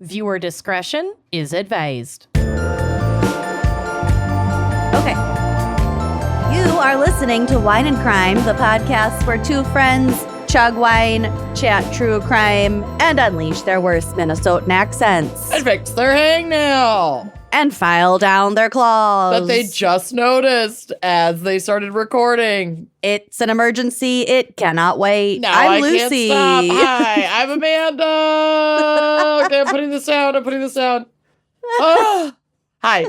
Viewer discretion is advised. Okay. You are listening to Wine and Crime, the podcast where two friends chug wine, chat true crime, and unleash their worst Minnesotan accents. And fix their hangnail. And file down their claws. That they just noticed as they started recording. It's an emergency. It cannot wait. Now I'm I Lucy. can't stop. Hi, I'm Amanda. Okay, I'm putting this down. Hi.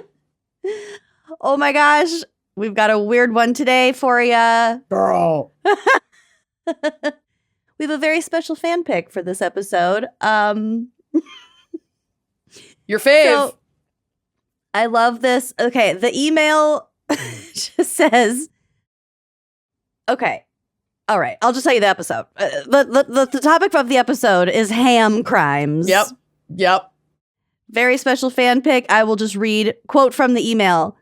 Oh my gosh. We've got a weird one today for you. Girl. We have a very special fan pick for this episode. Your fave. So, I love this. Okay, the email just says, okay, all right, I'll just tell you the episode. The topic of the episode is ham crimes. Yep. Very special fan pick. I will just read, quote from the email.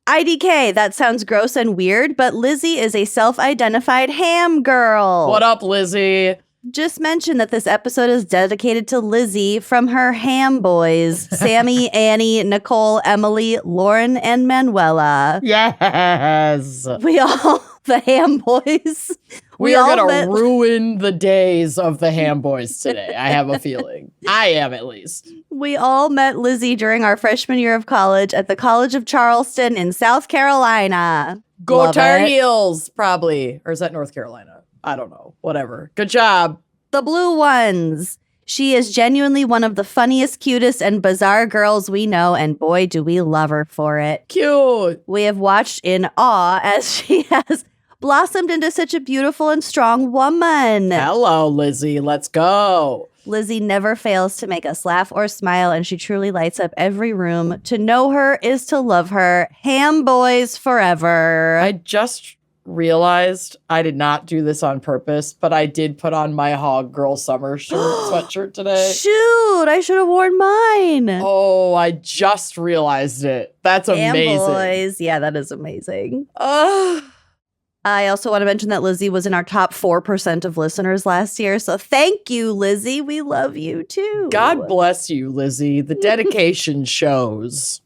IDK, that sounds gross and weird, but Lizzie is a self-identified ham girl. What up, Lizzie? Just mention that this episode is dedicated to Lizzie from her ham boys, Sammy, Annie, Nicole, Emily, Lauren, and Manuela. Yes. We all, the ham boys. We are going to ruin the days of the ham boys today. I have a feeling. I am, at least. We all met Lizzie during our freshman year of college at the College of Charleston in South Carolina. Go Tar Heels, probably. Or is that North Carolina? I don't know. Whatever. Good job. The blue ones. She is genuinely one of the funniest, cutest, and bizarre girls we know, and boy, do we love her for it. Cute. We have watched in awe as she has blossomed into such a beautiful and strong woman. Hello, Lizzie. Let's go. Lizzie never fails to make us laugh or smile, and she truly lights up every room. To know her is to love her. Ham boys forever. I just realized I did not do this on purpose, but I did put on my Hog Girl Summer sweatshirt today. Shoot, I should have worn mine. Oh, I just realized it. That's amazing. Ham boys. Yeah, that is amazing. I also want to mention that Lizzie was in our top 4% of listeners last year. So thank you, Lizzie. We love you too. God bless you, Lizzie. The dedication shows.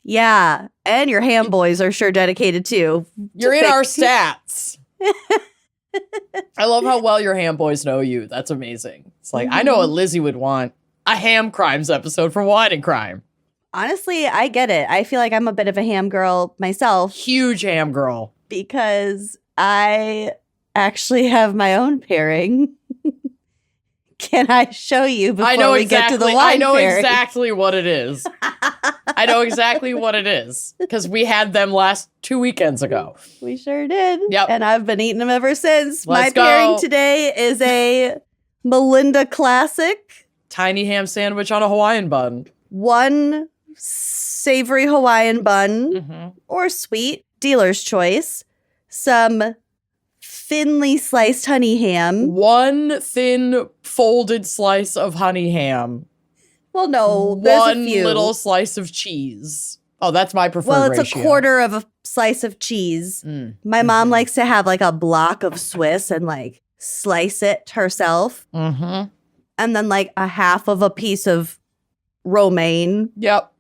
Yeah. And your ham boys are sure dedicated too. You're in our stats. I love how well your ham boys know you. That's amazing. It's like, I know what Lizzie would want. A ham crimes episode for Wine and Crime. Honestly, I get it. I feel like I'm a bit of a ham girl myself. Huge ham girl. Because I actually have my own pairing. Can I show you before we get to the wine I know pairing? exactly what it is. I know exactly what it is. Because we had them 2 weekends ago. We sure did. Yep. And I've been eating them ever since. Let's My go. pairing today is a Melinda Classic. Tiny ham sandwich on a Hawaiian bun. One savory Hawaiian bun or sweet, dealer's choice. Some thinly sliced honey ham. One thin folded slice of honey ham. Well, no, there's One a few. little slice of cheese. Oh, that's my preferred Well, it's ratio. a quarter of a slice of cheese. My mom likes to have like a block of Swiss and like slice it herself. Mm-hmm. And then like a half of a piece of romaine. Yep.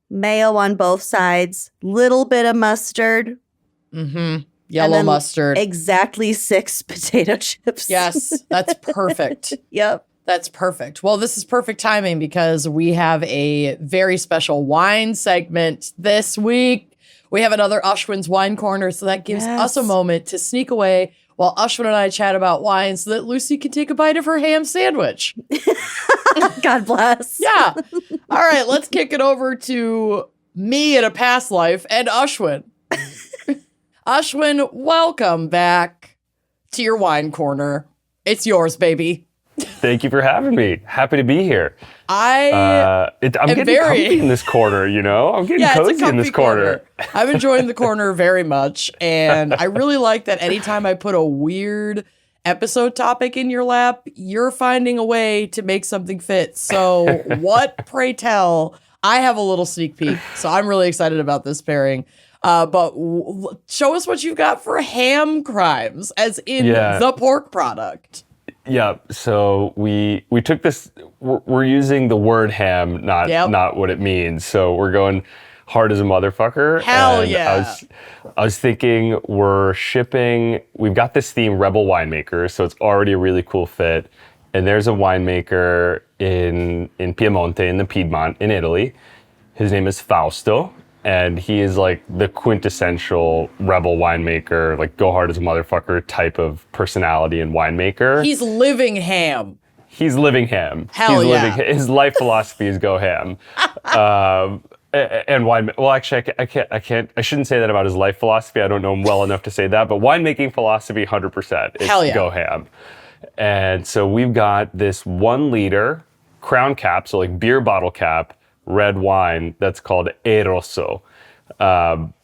Mayo on both sides. Little bit of mustard. Mm-hmm. Yellow mustard. Exactly 6 potato chips. Yes, that's perfect. Yep. That's perfect. Well, this is perfect timing because we have a very special wine segment this week. We have another Ashwin's Wine Corner, so that gives us a moment to sneak away while Ashwin and I chat about wine so that Lucy can take a bite of her ham sandwich. God bless. Yeah. All right, let's kick it over to me in a past life and Ashwin. Ashwin, welcome back to your wine corner. It's yours, baby. Thank you for having me. Happy to be here. I'm getting comfy in this corner, you know? I'm getting cozy in this corner. I'm enjoying the corner very much. And I really like that anytime I put a weird episode topic in your lap, you're finding a way to make something fit. So what, pray tell? I have a little sneak peek. So I'm really excited about this pairing. But show us what you've got for ham crimes, as in the pork product. Yeah, so we took this. We're using the word ham, not what it means. So we're going hard as a motherfucker. Hell and yeah! I was thinking we're shipping. We've got this theme, Rebel Winemaker, so it's already a really cool fit. And there's a winemaker in Piemonte, in the Piedmont, in Italy. His name is Fausto. And he is like the quintessential rebel winemaker, like go hard as a motherfucker type of personality and winemaker. He's living ham. He's living ham. Hell yeah. His life philosophy is go ham. And wine. Well, actually, I shouldn't say that about his life philosophy. I don't know him well enough to say that. But winemaking philosophy, 100%. It's Hell yeah. Go ham. And so we've got this 1 liter crown cap, so like beer bottle cap, red wine that's called È Rosso,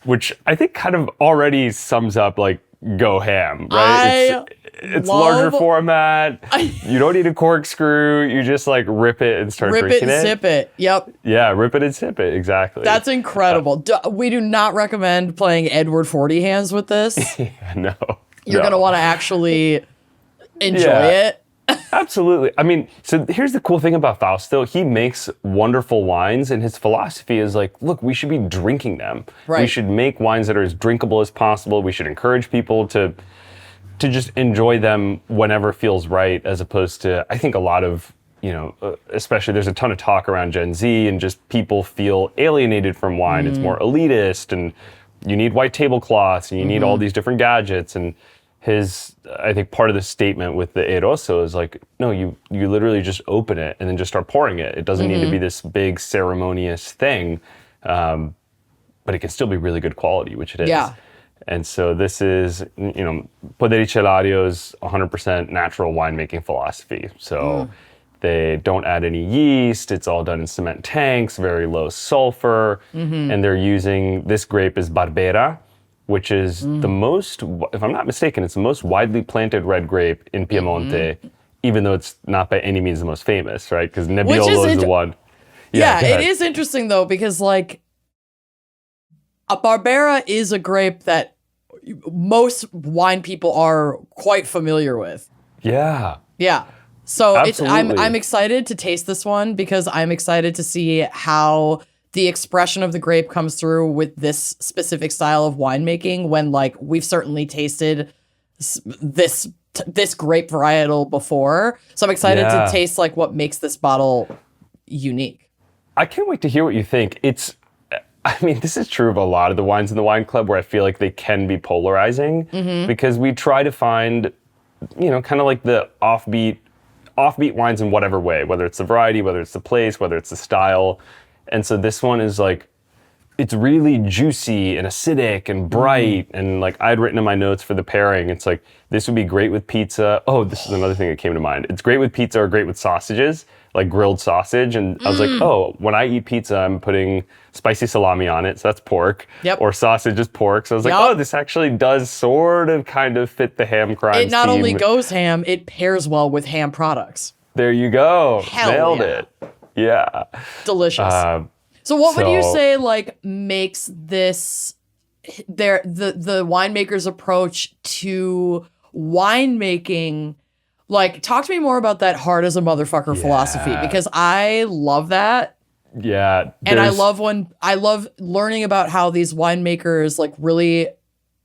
which I think kind of already sums up like go ham, right? It's larger format. You don't need a corkscrew. You just like rip it and start drinking it. Rip it and sip it. Yep. Yeah, rip it and sip it. Exactly. That's incredible. We do not recommend playing Edward 40 hands with this. No. You're going to want to actually enjoy it. Absolutely. I mean, so here's the cool thing about Fausto. He makes wonderful wines, and his philosophy is like, look, we should be drinking them. Right. We should make wines that are as drinkable as possible. We should encourage people to just enjoy them whenever feels right, as opposed to, I think a lot of, especially there's a ton of talk around Gen Z and just people feel alienated from wine. It's more elitist, and you need white tablecloths, and you need all these different gadgets. And I think part of the statement with the È Rosso is like, no, you literally just open it and then just start pouring it. It doesn't need to be this big ceremonious thing, but it can still be really good quality, which it is. Yeah. And so this is, Poderi Cellario's 100% natural winemaking philosophy. So they don't add any yeast. It's all done in cement tanks, very low sulfur. And they're using, this grape is Barbera, which is the most, if I'm not mistaken, it's the most widely planted red grape in Piemonte, even though it's not by any means the most famous, right? Because Nebbiolo is the one. Yeah, it is interesting though, because like a Barbera is a grape that most wine people are quite familiar with. Yeah. Yeah. So Absolutely. I'm excited to taste this one because I'm excited to see how the expression of the grape comes through with this specific style of winemaking, when like we've certainly tasted this grape varietal before. So I'm excited to taste like what makes this bottle unique. I can't wait to hear what you think. This is true of a lot of the wines in the wine club, where I feel like they can be polarizing because we try to find, kind of like the offbeat wines in whatever way, whether it's the variety, whether it's the place, whether it's the style. And so this one is like, it's really juicy and acidic and bright. And like I'd written in my notes for the pairing, it's like, this would be great with pizza. Oh, this is another thing that came to mind. It's great with pizza or great with sausages, like grilled sausage. And I was like, oh, when I eat pizza, I'm putting spicy salami on it. So that's pork. Yep. Or sausage is pork. So I was like, oh, this actually does sort of kind of fit the ham crimes It not theme. only goes ham, it pairs well with ham products. There you go. Hell Nailed yeah. it. Yeah. Delicious. So what would you say like makes this the winemaker's approach to winemaking? Like, talk to me more about that hard as a motherfucker philosophy, because I love that. Yeah. And I love learning about how these winemakers like really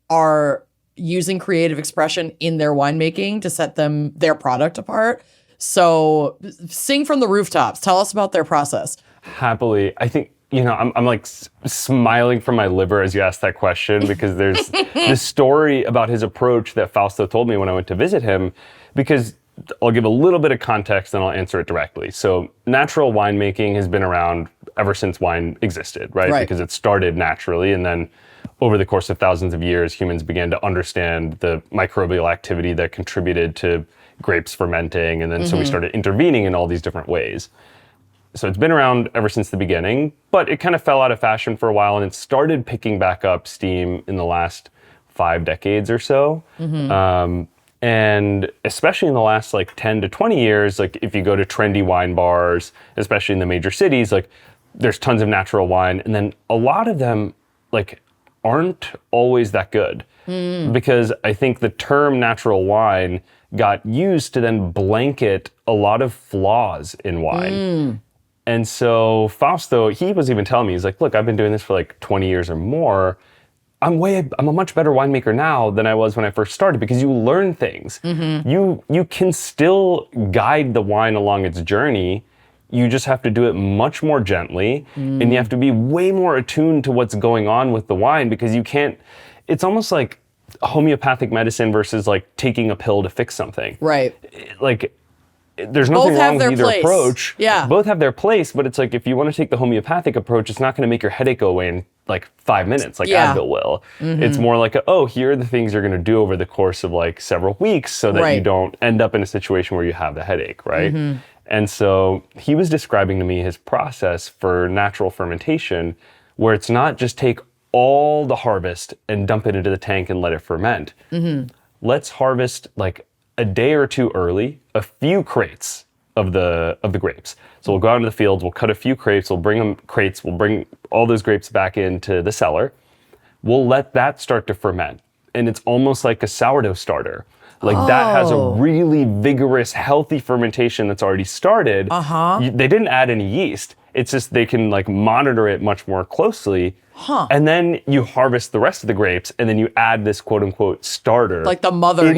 are using creative expression in their winemaking to set their product apart. So sing from the rooftops. Tell us about their process. Happily. I think, I'm like smiling from my liver as you asked that question, because there's this story about his approach that Fausto told me when I went to visit him, because I'll give a little bit of context and I'll answer it directly. So natural winemaking has been around ever since wine existed, right? Because it started naturally, and then over the course of thousands of years, humans began to understand the microbial activity that contributed to grapes fermenting, and then so we started intervening in all these different ways. So it's been around ever since the beginning, but it kind of fell out of fashion for a while, and it started picking back up steam in the last 5 decades or so. And especially in the last like 10 to 20 years, like if you go to trendy wine bars, especially in the major cities, like there's tons of natural wine, and then a lot of them like aren't always that good. Because I think the term natural wine got used to then blanket a lot of flaws in wine. And so Fausto, he was even telling me, he's like, look, I've been doing this for like 20 years or more. I'm a much better winemaker now than I was when I first started, because you learn things. You can still guide the wine along its journey. You just have to do it much more gently, and you have to be way more attuned to what's going on with the wine, because you can't, it's almost like homeopathic medicine versus like taking a pill to fix something. Right. Like, there's nothing wrong with either approach. Yeah. Both have their place, but it's like, if you want to take the homeopathic approach, it's not going to make your headache go away in like 5 minutes, like Advil will. It's more like, here are the things you're going to do over the course of like several weeks so that you don't end up in a situation where you have the headache, right? And so he was describing to me his process for natural fermentation, where it's not just take all the harvest and dump it into the tank and let it ferment. Let's harvest like a day or two early, a few crates of the grapes. So we'll go out into the fields, we'll cut a few crates, we'll bring all those grapes back into the cellar. We'll let that start to ferment. And it's almost like a sourdough starter. Like that has a really vigorous, healthy fermentation that's already started. They didn't add any yeast. It's just they can like monitor it much more closely. And then you harvest the rest of the grapes, and then you add this quote unquote starter. Like the mother,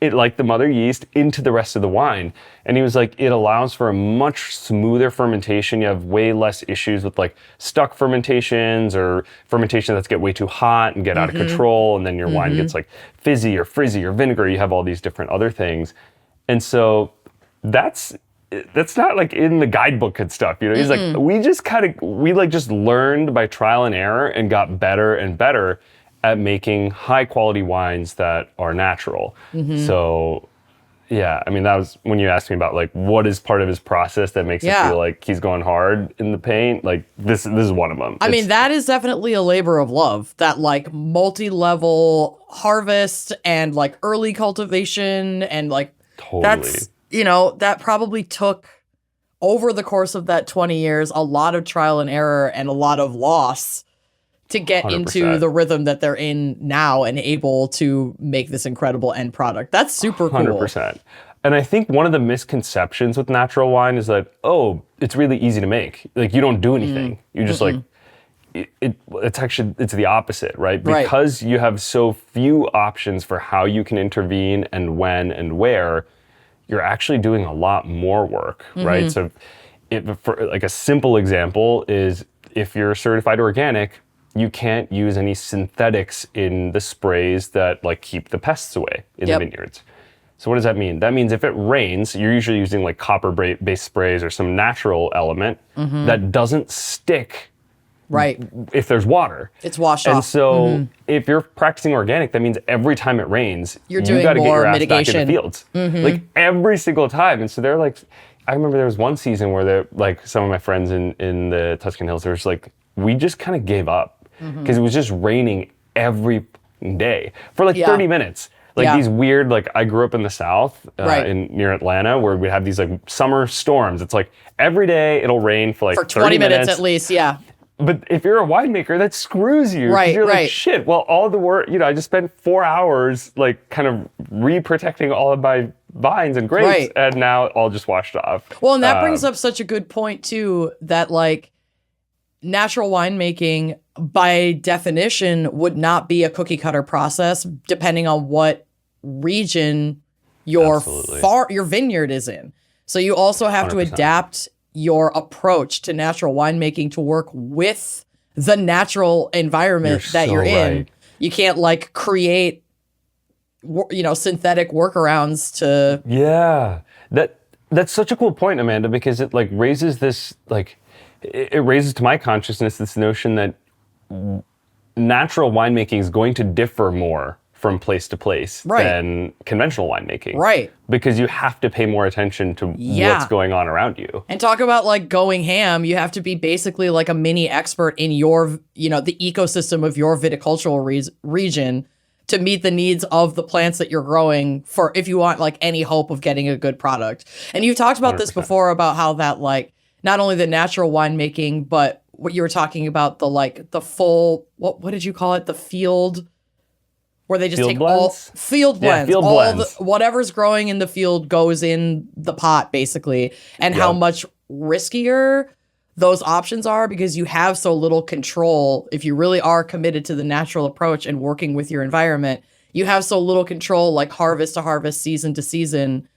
It like the mother yeast into the rest of the wine. And he was like, it allows for a much smoother fermentation. You have way less issues with like stuck fermentations or fermentation that's get way too hot and get out of control. And then your wine gets like fizzy or frizzy or vinegar. You have all these different other things. And so that's not like in the guidebook and stuff, you know. He's like, we just learned by trial and error and got better and better at making high quality wines that are natural. So yeah, I mean, that was when you asked me about like what is part of his process that makes it feel like he's going hard in the paint. Like this is one of them. I mean, that is definitely a labor of love, that like multi-level harvest and like early cultivation, and like that's, you know, that probably took over the course of that 20 years, a lot of trial and error and a lot of loss to get 100%. into the rhythm that they're in now and able to make this incredible end product. That's super cool. 100%. And I think one of the misconceptions with natural wine is that, it's really easy to make. Like, you don't do anything. You just like, it's the opposite, right? Because you have so few options for how you can intervene and when and where, you're actually doing a lot more work, right? So for like a simple example is, if you're certified organic, you can't use any synthetics in the sprays that like keep the pests away in the vineyards. So what does that mean? That means if it rains, you're usually using like copper-based sprays or some natural element that doesn't stick if there's water. It's washed off. And so if you're practicing organic, that means every time it rains, you're you doing got to get more your ass mitigation. back in the fields. Like every single time. And so they're like, I remember there was one season where they're like, some of my friends in the Tuscan Hills, they were just like, we just kind of gave up because it was just raining every day for like 30 minutes. Like these weird, like I grew up in the South near Atlanta, where we have these like summer storms. It's like every day it'll rain for like for 20 minutes at least. But if you're a winemaker, that screws you. Right, You're like, shit, well, all the work, I just spent 4 hours like kind of re-protecting all of my vines and grapes, and now it all just washed off. Well, and that brings up such a good point too, that like natural winemaking by definition would not be a cookie cutter process depending on what region your vineyard is in. So you also have 100%. To adapt your approach to natural winemaking to work with the natural environment you're in. You can't like create, synthetic workarounds to. Yeah, that's such a cool point, Amanda, because it like raises this like, it raises to my consciousness this notion that natural winemaking is going to differ more from place to place than conventional winemaking. Right. Because you have to pay more attention to what's going on around you. And talk about like going ham, you have to be basically like a mini expert in your, the ecosystem of your viticultural region to meet the needs of the plants that you're growing for if you want like any hope of getting a good product. And you've talked about 100%. This before about how that like not only the natural winemaking, but what you were talking about, the like the full, what did you call it? The field where they just Field take blends? all field blends. Field all blends. Whatever's growing in the field goes in the pot, basically. And how Yep. much riskier those options are because you have so little control. If you really are committed to the natural approach and working with your environment, you have so little control, like harvest to harvest, season to season.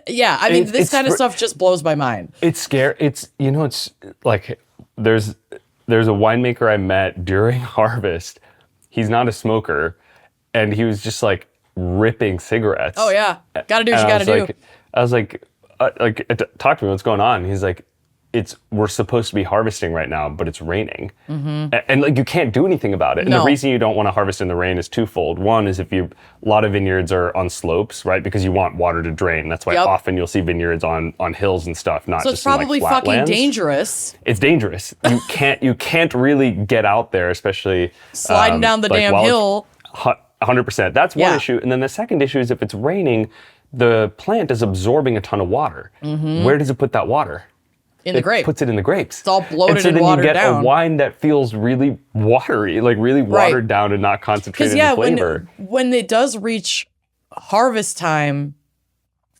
Yeah, I mean, this kind of stuff just blows my mind. It's scary. It's like there's a winemaker I met during harvest. He's not a smoker, and he was just like ripping cigarettes. Oh yeah, gotta do what you And gotta do. I was like, talk to me. What's going on? He's like, we're supposed to be harvesting right now, but it's raining, and like you can't do anything about it. And No. the reason you don't want to harvest in the rain is twofold. One is a lot of vineyards are on slopes, right? Because you want water to drain. That's why Yep. often you'll see vineyards on hills and stuff, not So just it's probably in, like, flat fucking lands. dangerous. It's dangerous. You can't really get out there, especially Sliding down the like, damn while it's hill. 100%. That's one Yeah. issue. And then the second issue is if it's raining, the plant is absorbing a ton of water. Where does it put that water? In the grape. Puts it in the grapes. It's all bloated and so and then watered you get down. a wine that feels really watery, like really watered down and not concentrated in flavor. When it does reach harvest time,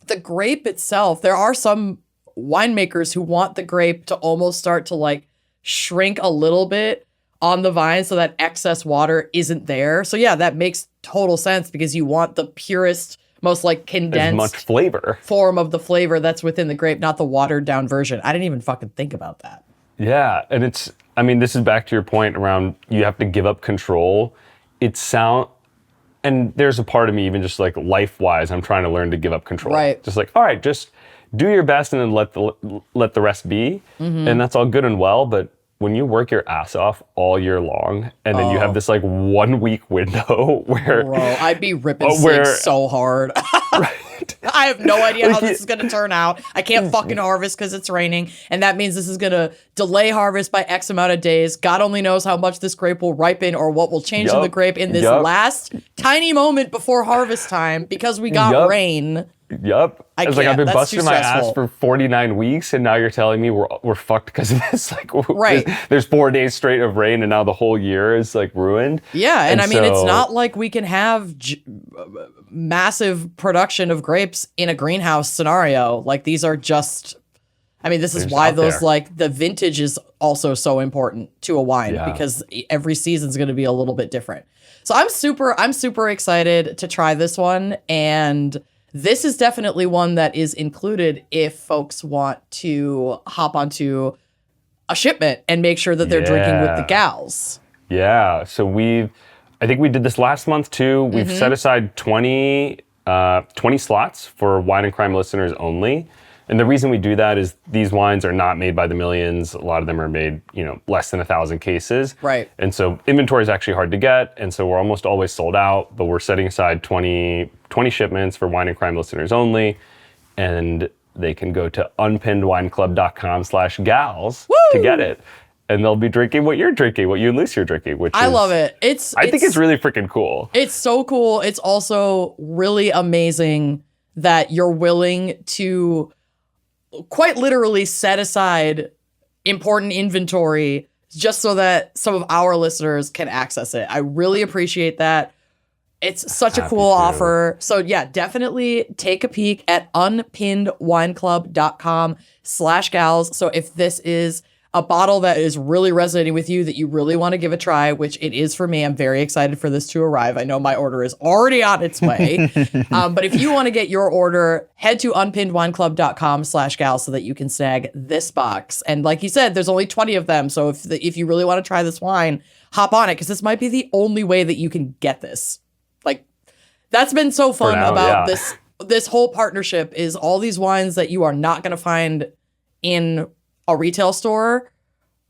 the grape itself, there are some winemakers who want the grape to almost start to like shrink a little bit on the vine so that excess water isn't there. So yeah, that makes total sense because you want the purest, most like As condensed much flavor. form of the flavor that's within the grape, not the watered down version. I didn't even fucking think about that. Yeah, and this is back to your point around you have to give up control. And there's a part of me, even just like life-wise, I'm trying to learn to give up control. Right. Just like, all right, just do your best and then let the rest be. And that's all good and well, but when you work your ass off all year long and then you have this like 1 week window where Bro, I'd be ripping where- cigs so hard. I have no idea how this is going to turn out. I can't fucking harvest because it's raining. And that means this is going to delay harvest by X amount of days. God only knows how much this grape will ripen or what will change in the Yup. grape in this Yup. last tiny moment before harvest time because we got Yup. rain. Yep. I It's like I've can't. been That's busting too my stressful. ass for 49 weeks and now you're telling me we're fucked because of this. Like Right. there's 4 days straight of rain and now the whole year is like ruined. Yeah, and I mean, it's so- not like we can have massive production of grapes in a greenhouse scenario. Like these are just, I mean, this is They're why out those there. like the vintage is also so important to a wine Yeah. because every season's going to be a little bit different. So I'm super excited to try this one, and this is definitely one that is included if folks want to hop onto a shipment and make sure that they're drinking with the Yeah. gals. Yeah. So I think we did this last month too. We've set aside 20 slots for Wine and Crime listeners only. And the reason we do that is these wines are not made by the millions. A lot of them are made, less than 1,000 cases. Right. And so inventory is actually hard to get. And so we're almost always sold out, but we're setting aside 20 shipments for Wine and Crime listeners only. And they can go to unpinnedwineclub.com/gals to get it. And they'll be drinking what you're drinking, what you and Lucy are drinking, which I is, love it. I think it's really freaking cool. It's so cool. It's also really amazing that you're willing to quite literally set aside important inventory just so that some of our listeners can access it. I really appreciate that. It's such a Happy cool to. offer. So yeah, definitely take a peek at unpinnedwineclub.com/gals. So if this is a bottle that is really resonating with you that you really want to give a try, which it is for me, I'm very excited for this to arrive. I know my order is already on its way. But if you want to get your order, head to unpinnedwineclub.com/gals so that you can snag this box. And like you said, there's only 20 of them. So if you really want to try this wine, hop on it because this might be the only way that you can get this. Like, that's been so fun now, about yeah. this whole partnership is all these wines that you are not going to find in a retail store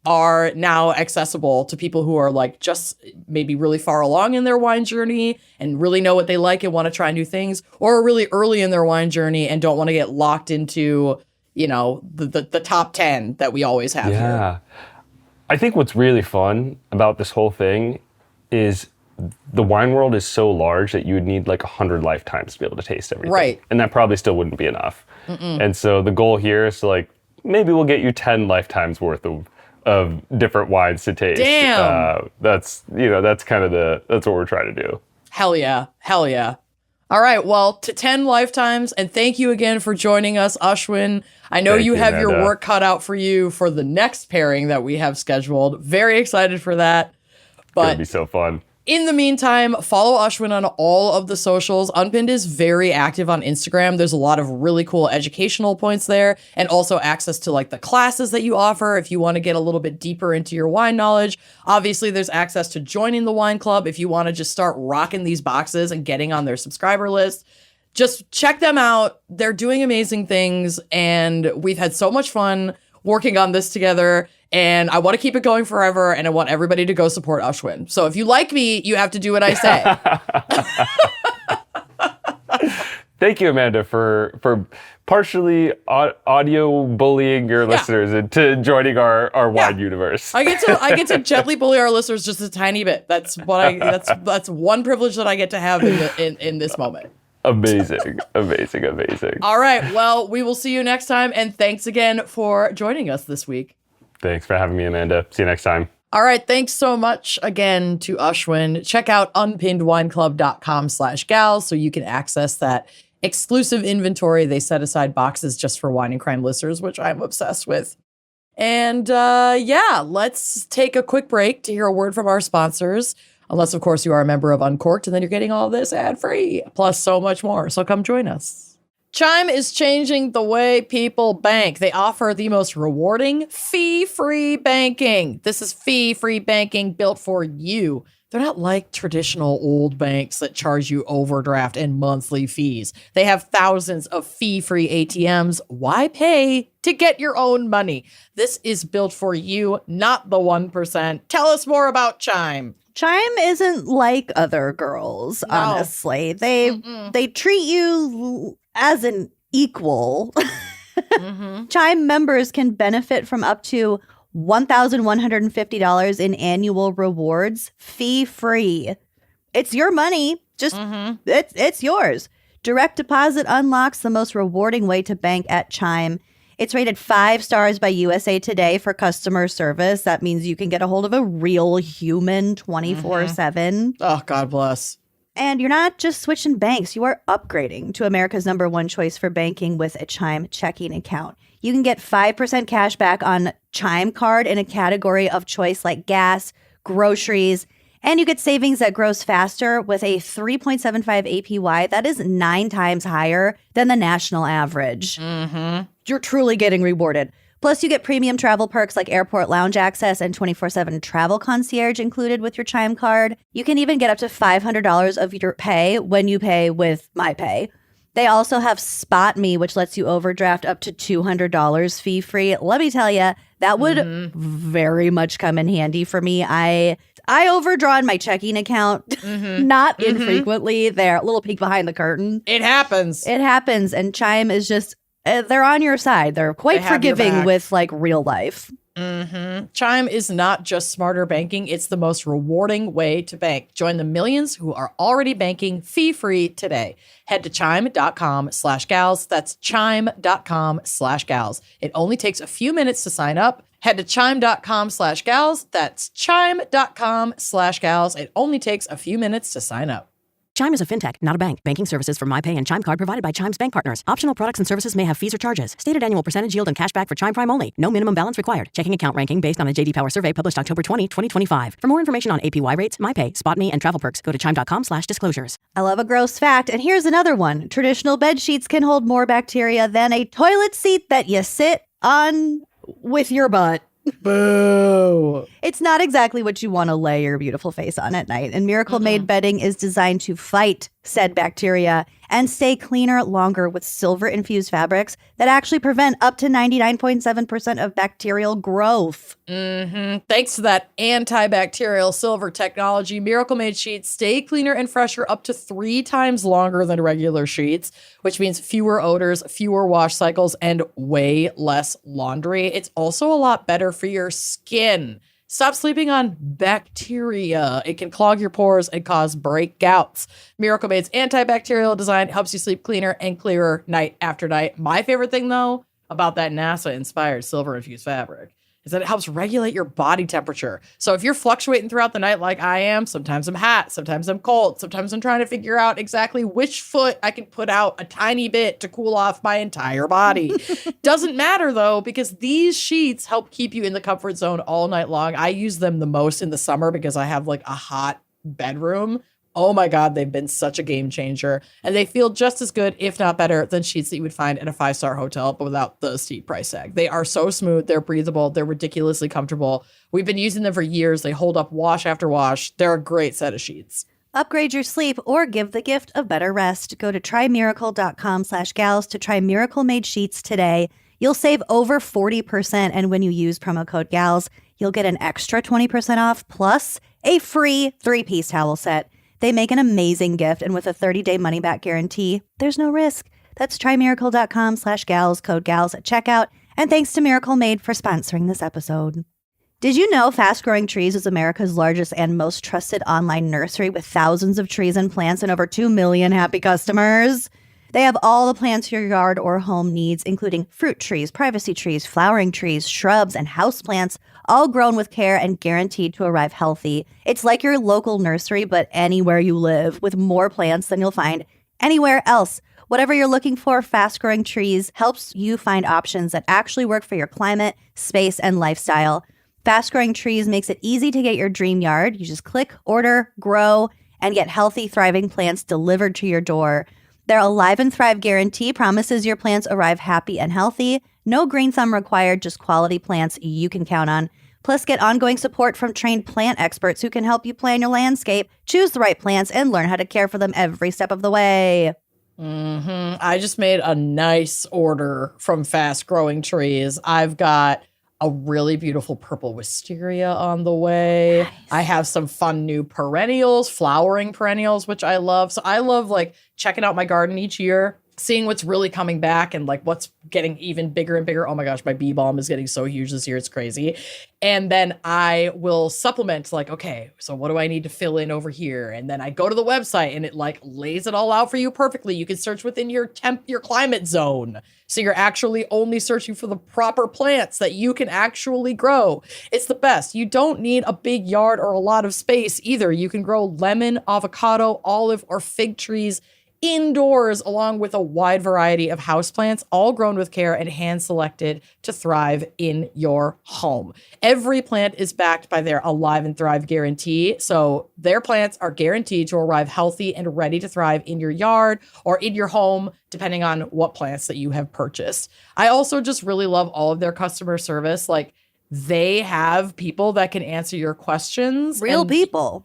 are now accessible to people who are like just maybe really far along in their wine journey and really know what they like and want to try new things, or are really early in their wine journey and don't want to get locked into, the top 10 that we always have here. Yeah. I think what's really fun about this whole thing is the wine world is so large that you would need like 100 lifetimes to be able to taste everything. Right. And that probably still wouldn't be enough. And so the goal here is to maybe we'll get you 10 lifetimes worth of of different wines to taste. Damn. That's kind of that's what we're trying to do. Hell yeah. Hell yeah. All right. Well, to 10 lifetimes. And thank you again for joining us, Ashwin. I know Thank you you, have your Amanda. work cut out for you for the next pairing that we have scheduled. Very excited for that. It's gonna But be so fun. in the meantime, follow Ashwin on all of the socials. Unpinned is very active on Instagram. There's a lot of really cool educational points there, and also access to like the classes that you offer if you want to get a little bit deeper into your wine knowledge. Obviously, there's access to joining the wine club if you want to just start rocking these boxes and getting on their subscriber list. Just check them out. They're doing amazing things, and we've had so much fun working on this together. And I want to keep it going forever, and I want everybody to go support Ashwin. So if you like me, you have to do what I say. Thank you, Amanda, for partially audio bullying your listeners into joining our wine universe. I get to gently bully our listeners just a tiny bit. That's that's one privilege that I get to have in this moment. Amazing. All right. Well, we will see you next time, and thanks again for joining us this week. Thanks for having me, Amanda. See you next time. All right. Thanks so much again to Ashwin. Check out unpinnedwineclub.com/gals so you can access that exclusive inventory. They set aside boxes just for wine and crime listeners, which I'm obsessed with. And let's take a quick break to hear a word from our sponsors. Unless, of course, you are a member of Uncorked, and then you're getting all this ad-free, plus so much more. So come join us. Chime is changing the way people bank. They offer the most rewarding fee-free banking. This is fee-free banking built for you. They're not like traditional old banks that charge you overdraft and monthly fees. They have thousands of fee-free ATMs. Why pay to get your own money? This is built for you, not the 1%. Tell us more about Chime. Chime isn't like other girls, No. honestly. They treat you as an equal. Chime members can benefit from up to $1,150 in annual rewards, fee-free. It's your money. Just it's yours. Direct deposit unlocks the most rewarding way to bank at Chime. It's rated 5 stars by USA Today for customer service. That means you can get a hold of a real human 24/7. Oh, God bless. And you're not just switching banks, you are upgrading to America's #1 choice for banking with a Chime checking account. You can get 5% cash back on Chime card in a category of choice like gas, groceries, and you get savings that grows faster with a 3.75 APY. That is 9 times higher than the national average. You're truly getting rewarded. Plus, you get premium travel perks like airport lounge access and 24/7 travel concierge included with your Chime card. You can even get up to $500 of your pay when you pay with MyPay. They also have Spot Me, which lets you overdraft up to $200 fee-free. Let me tell you, that would very much come in handy for me. I overdraw in my checking account, not infrequently. There, a little peek behind the curtain. It happens. It happens, and Chime is just, they're on your side. They're quite They have your forgiving back. with like real life. Chime is not just smarter banking, it's the most rewarding way to bank. Join the millions who are already banking fee-free today. Head to chime.com/gals. That's chime.com/gals. It only takes a few minutes to sign up. Head to chime.com/gals. That's chime.com/gals. It only takes a few minutes to sign up. Chime is a fintech, not a bank. Banking services from MyPay and Chime Card provided by Chime's bank partners. Optional products and services may have fees or charges. Stated annual percentage yield and cashback for Chime Prime only. No minimum balance required. Checking account ranking based on a JD Power survey published October 20, 2025. For more information on APY rates, MyPay, SpotMe, and travel perks, go to chime.com/disclosures. I love a gross fact, and here's another one. Traditional bed sheets can hold more bacteria than a toilet seat that you sit on with your butt. Boo. It's not exactly what you want to lay your beautiful face on at night, and Miracle Made bedding is designed to fight said bacteria and stay cleaner longer with silver-infused fabrics that actually prevent up to 99.7% of bacterial growth. Thanks to that antibacterial silver technology, Miracle Made sheets stay cleaner and fresher up to 3 times longer than regular sheets, which means fewer odors, fewer wash cycles, and way less laundry. It's also a lot better for your skin. Stop sleeping on bacteria. It can clog your pores and cause breakouts. Miracle Made's antibacterial design helps you sleep cleaner and clearer night after night. My favorite thing, though, about that NASA-inspired silver-infused fabric is that it helps regulate your body temperature. So if you're fluctuating throughout the night like I am, sometimes I'm hot, sometimes I'm cold, sometimes I'm trying to figure out exactly which foot I can put out a tiny bit to cool off my entire body. Doesn't matter though, because these sheets help keep you in the comfort zone all night long. I use them the most in the summer because I have like a hot bedroom. Oh my God, they've been such a game changer. And they feel just as good, if not better, than sheets that you would find in a 5-star hotel, but without the steep price tag. They are so smooth, they're breathable, they're ridiculously comfortable. We've been using them for years. They hold up wash after wash. They're a great set of sheets. Upgrade your sleep or give the gift of better rest. Go to trymiracle.com/gals to try Miracle Made sheets today. You'll save over 40%, and when you use promo code GALS, you'll get an extra 20% off plus a free 3-piece towel set. They make an amazing gift, and with a 30-day money-back guarantee, there's no risk. That's trymiracle.com/gals, code GALS at checkout. And thanks to Miracle Made for sponsoring this episode. Did you know Fast Growing Trees is America's largest and most trusted online nursery with thousands of trees and plants and over 2 million happy customers? They have all the plants your yard or home needs, including fruit trees, privacy trees, flowering trees, shrubs, and houseplants, all grown with care and guaranteed to arrive healthy. It's like your local nursery, but anywhere you live, with more plants than you'll find anywhere else. Whatever you're looking for, Fast Growing Trees helps you find options that actually work for your climate, space, and lifestyle. Fast Growing Trees makes it easy to get your dream yard. You just click, order, grow, and get healthy, thriving plants delivered to your door. Their Alive and Thrive guarantee promises your plants arrive happy and healthy. No green thumb required, just quality plants you can count on. Plus, get ongoing support from trained plant experts who can help you plan your landscape, choose the right plants, and learn how to care for them every step of the way. I just made a nice order from Fast Growing Trees. I've got a really beautiful purple wisteria on the way. Nice. I have some fun new perennials, flowering perennials, which I love. So I love like checking out my garden each year, seeing what's really coming back and like what's getting even bigger and bigger. Oh my gosh, my bee balm is getting so huge this year. It's crazy. And then I will supplement like, okay, so what do I need to fill in over here? And then I go to the website and it like lays it all out for you perfectly. You can search within your climate zone. So you're actually only searching for the proper plants that you can actually grow. It's the best. You don't need a big yard or a lot of space either. You can grow lemon, avocado, olive, or fig trees indoors, along with a wide variety of houseplants, all grown with care and hand-selected to thrive in your home. Every plant is backed by their Alive and Thrive guarantee, so their plants are guaranteed to arrive healthy and ready to thrive in your yard or in your home, depending on what plants that you have purchased. I also just really love all of their customer service. Like, they have people that can answer your questions. Real people.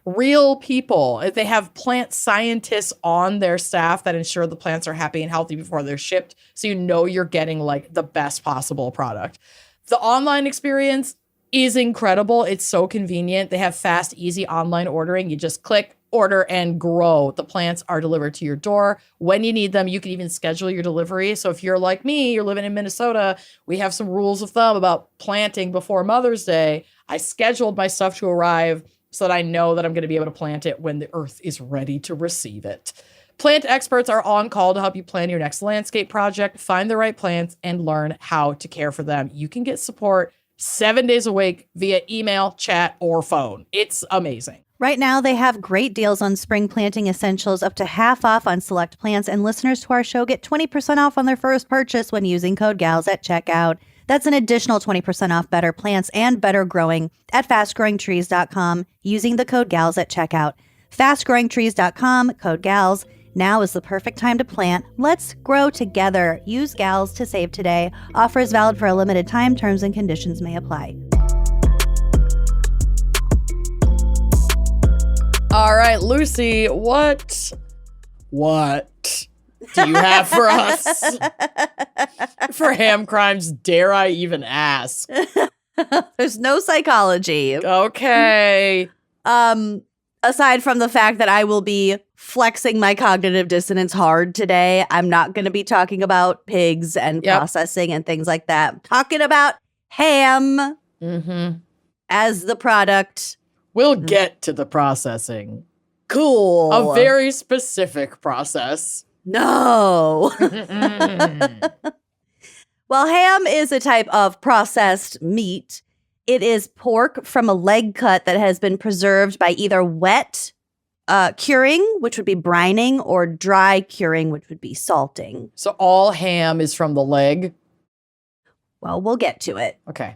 They have plant scientists on their staff that ensure the plants are happy and healthy before they're shipped. So you know you're getting like the best possible product. The online experience is incredible. It's so convenient. They have fast, easy online ordering. You just click, order, and grow. The plants are delivered to your door when you need them. You can even schedule your delivery. So if you're like me, you're living in Minnesota, we have some rules of thumb about planting before Mother's Day. I scheduled my stuff to arrive so that I know that I'm going to be able to plant it when the earth is ready to receive it. Plant experts are on call to help you plan your next landscape project, find the right plants, and learn how to care for them. You can get support 7 days a week via email, chat, or phone. It's amazing. Right now, they have great deals on spring planting essentials, up to half off on select plants, and listeners to our show get 20% off on their first purchase when using code GALS at checkout. That's an additional 20% off better plants and better growing at fastgrowingtrees.com using the code GALS at checkout. Fastgrowingtrees.com, code GALS. Now is the perfect time to plant. Let's grow together. Use GALS to save today. Offer is valid for a limited time. Terms and conditions may apply. All right, Lucy, what do you have for us for Ham Crimes, dare I even ask? There's no psychology. Okay. Aside from the fact that I will be flexing my cognitive dissonance hard today, I'm not going to be talking about pigs and processing and things like that. I'm talking about ham as the product. We'll get to the processing. Cool. A very specific process. No. Well, ham is a type of processed meat. It is pork from a leg cut that has been preserved by either wet curing, which would be brining, or dry curing, which would be salting. So all ham is from the leg? Well, we'll get to it Okay.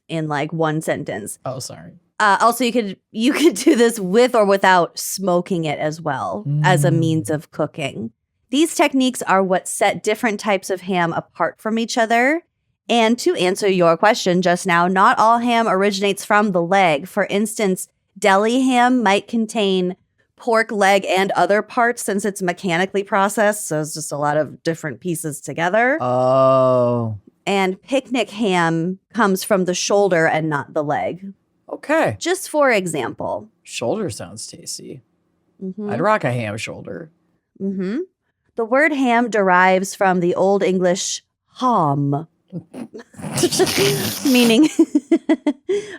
in like one sentence. Oh, sorry. Also, you could do this with or without smoking it as well as a means of cooking. These techniques are what set different types of ham apart from each other. And to answer your question just now, not all ham originates from the leg. For instance, deli ham might contain pork leg and other parts since it's mechanically processed. So it's just a lot of different pieces together. Oh. And picnic ham comes from the shoulder and not the leg. Okay. Just for example. Shoulder sounds tasty. Mhm. I'd rock a ham shoulder. Mm-hmm. The word ham derives from the Old English ham, meaning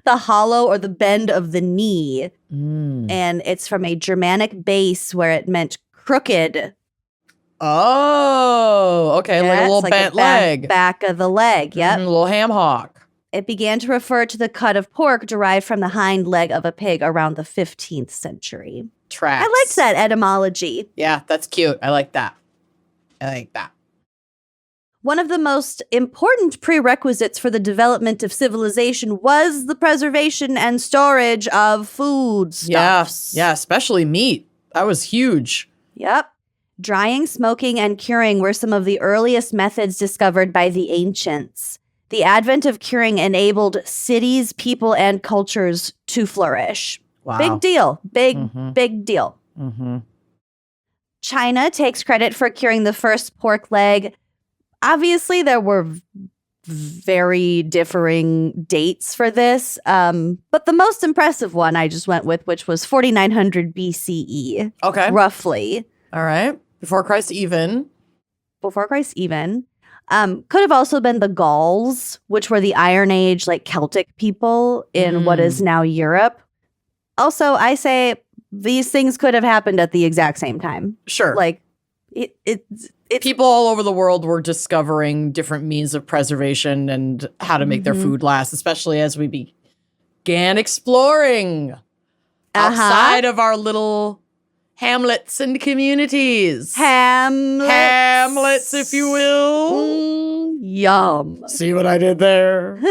the hollow or the bend of the knee. And it's from a Germanic base where it meant crooked. Oh, okay. Like a Yeah, little it's bent the back, leg. Back of the leg, yep. A little ham hock. It began to refer to the cut of pork derived from the hind leg of a pig around the 15th century. Tracks. I liked that etymology. Yeah, that's cute. I like that. One of the most important prerequisites for the development of civilization was the preservation and storage of foodstuffs. Yeah, especially meat. That was huge. Yep. Drying, smoking, and curing were some of the earliest methods discovered by the ancients. The advent of curing enabled cities, people, and cultures to flourish. Wow. Big deal. Big deal. Mm-hmm. China takes credit for curing the first pork leg. Obviously, there were very differing dates for this, but the most impressive one I just went with, which was 4900 BCE. Okay. Roughly. All right. Before Christ even. Before Christ even. Could have also been the Gauls, which were the Iron Age, like Celtic people in what is now Europe. Also, I say these things could have happened at the exact same time. Sure. Like, it's people all over the world were discovering different means of preservation and how to make their food last, especially as we began exploring outside of our little hamlets and communities. Hamlets, if you will. Yum. See what I did there?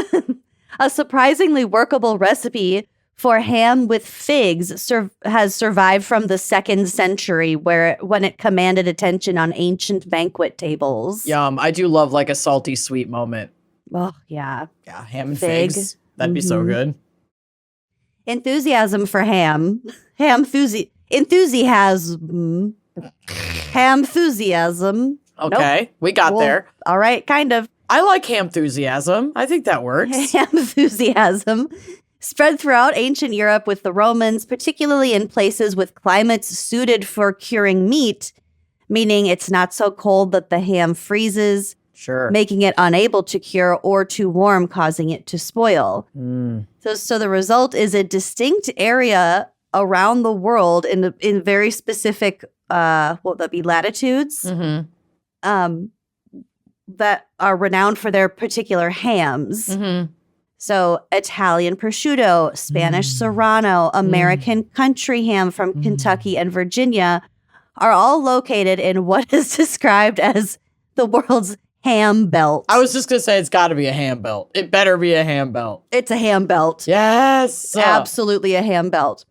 A surprisingly workable recipe for ham with figs has survived from the 2nd century, when it commanded attention on ancient banquet tables. Yum. I do love like a salty sweet moment. Oh, yeah. Yeah, ham and Fig. figs. That'd be so good. Enthusiasm for ham. Enthusiasm. Ham-thusiasm. Okay, Nope. we got Well, there. All right, kind of. I like ham enthusiasm. I think that works. Ham-thusiasm spread throughout ancient Europe with the Romans, particularly in places with climates suited for curing meat, meaning it's not so cold that the ham freezes, Sure. making it unable to cure, or too warm, causing it to spoil. So the result is a distinct area around the world in very specific, what would that be, latitudes, that are renowned for their particular hams. So Italian prosciutto, Spanish Serrano, American country ham from Kentucky and Virginia are all located in what is described as the world's ham belt. I was just going to say it's got to be a ham belt. It better be a ham belt. It's a ham belt. Yes. Absolutely a ham belt.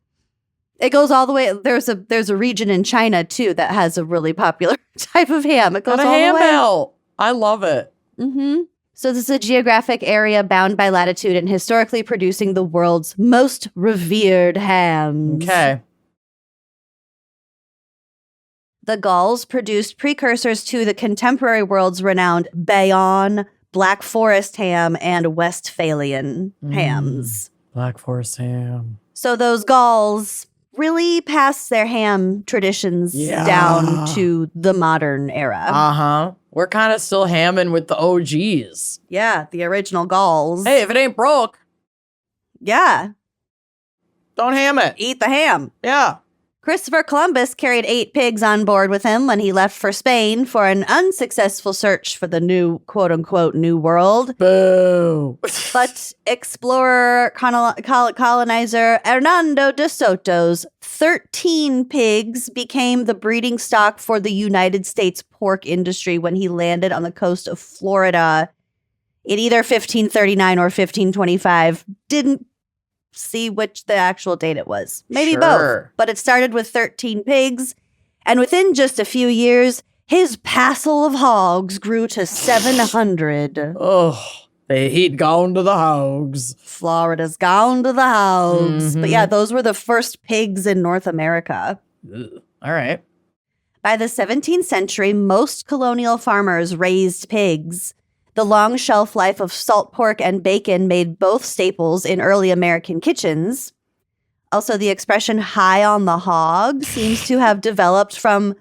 It goes all the way. There's a region in China too that has a really popular type of ham. It goes Got a all ham the way. belt. I love it. So this is a geographic area bound by latitude and historically producing the world's most revered hams. Okay. The Gauls produced precursors to the contemporary world's renowned Bayonne, Black Forest ham, and Westphalian hams. Black Forest ham. So those Gauls really passed their ham traditions down to the modern era. Uh-huh. We're kind of still hamming with the OGs. Yeah, the original Gauls. Hey, if it ain't broke, Yeah, don't ham it. eat the ham. Yeah. Christopher Columbus carried 8 pigs on board with him when he left for Spain for an unsuccessful search for the new, quote-unquote, New World. Boo. But explorer colonizer Hernando de Soto's 13 pigs became the breeding stock for the United States pork industry when he landed on the coast of Florida in either 1539 or 1525. Didn't see which the actual date it was. Maybe both. But it started with 13 pigs, and within just a few years, his passel of hogs grew to 700. Oh, he'd gone to the hogs. Florida's gone to the hogs. But yeah, those were the first pigs in North America. Ugh. All right. By the 17th century, most colonial farmers raised pigs. The long shelf life of salt pork and bacon made both staples in early American kitchens. Also, the expression high on the hog seems to have developed from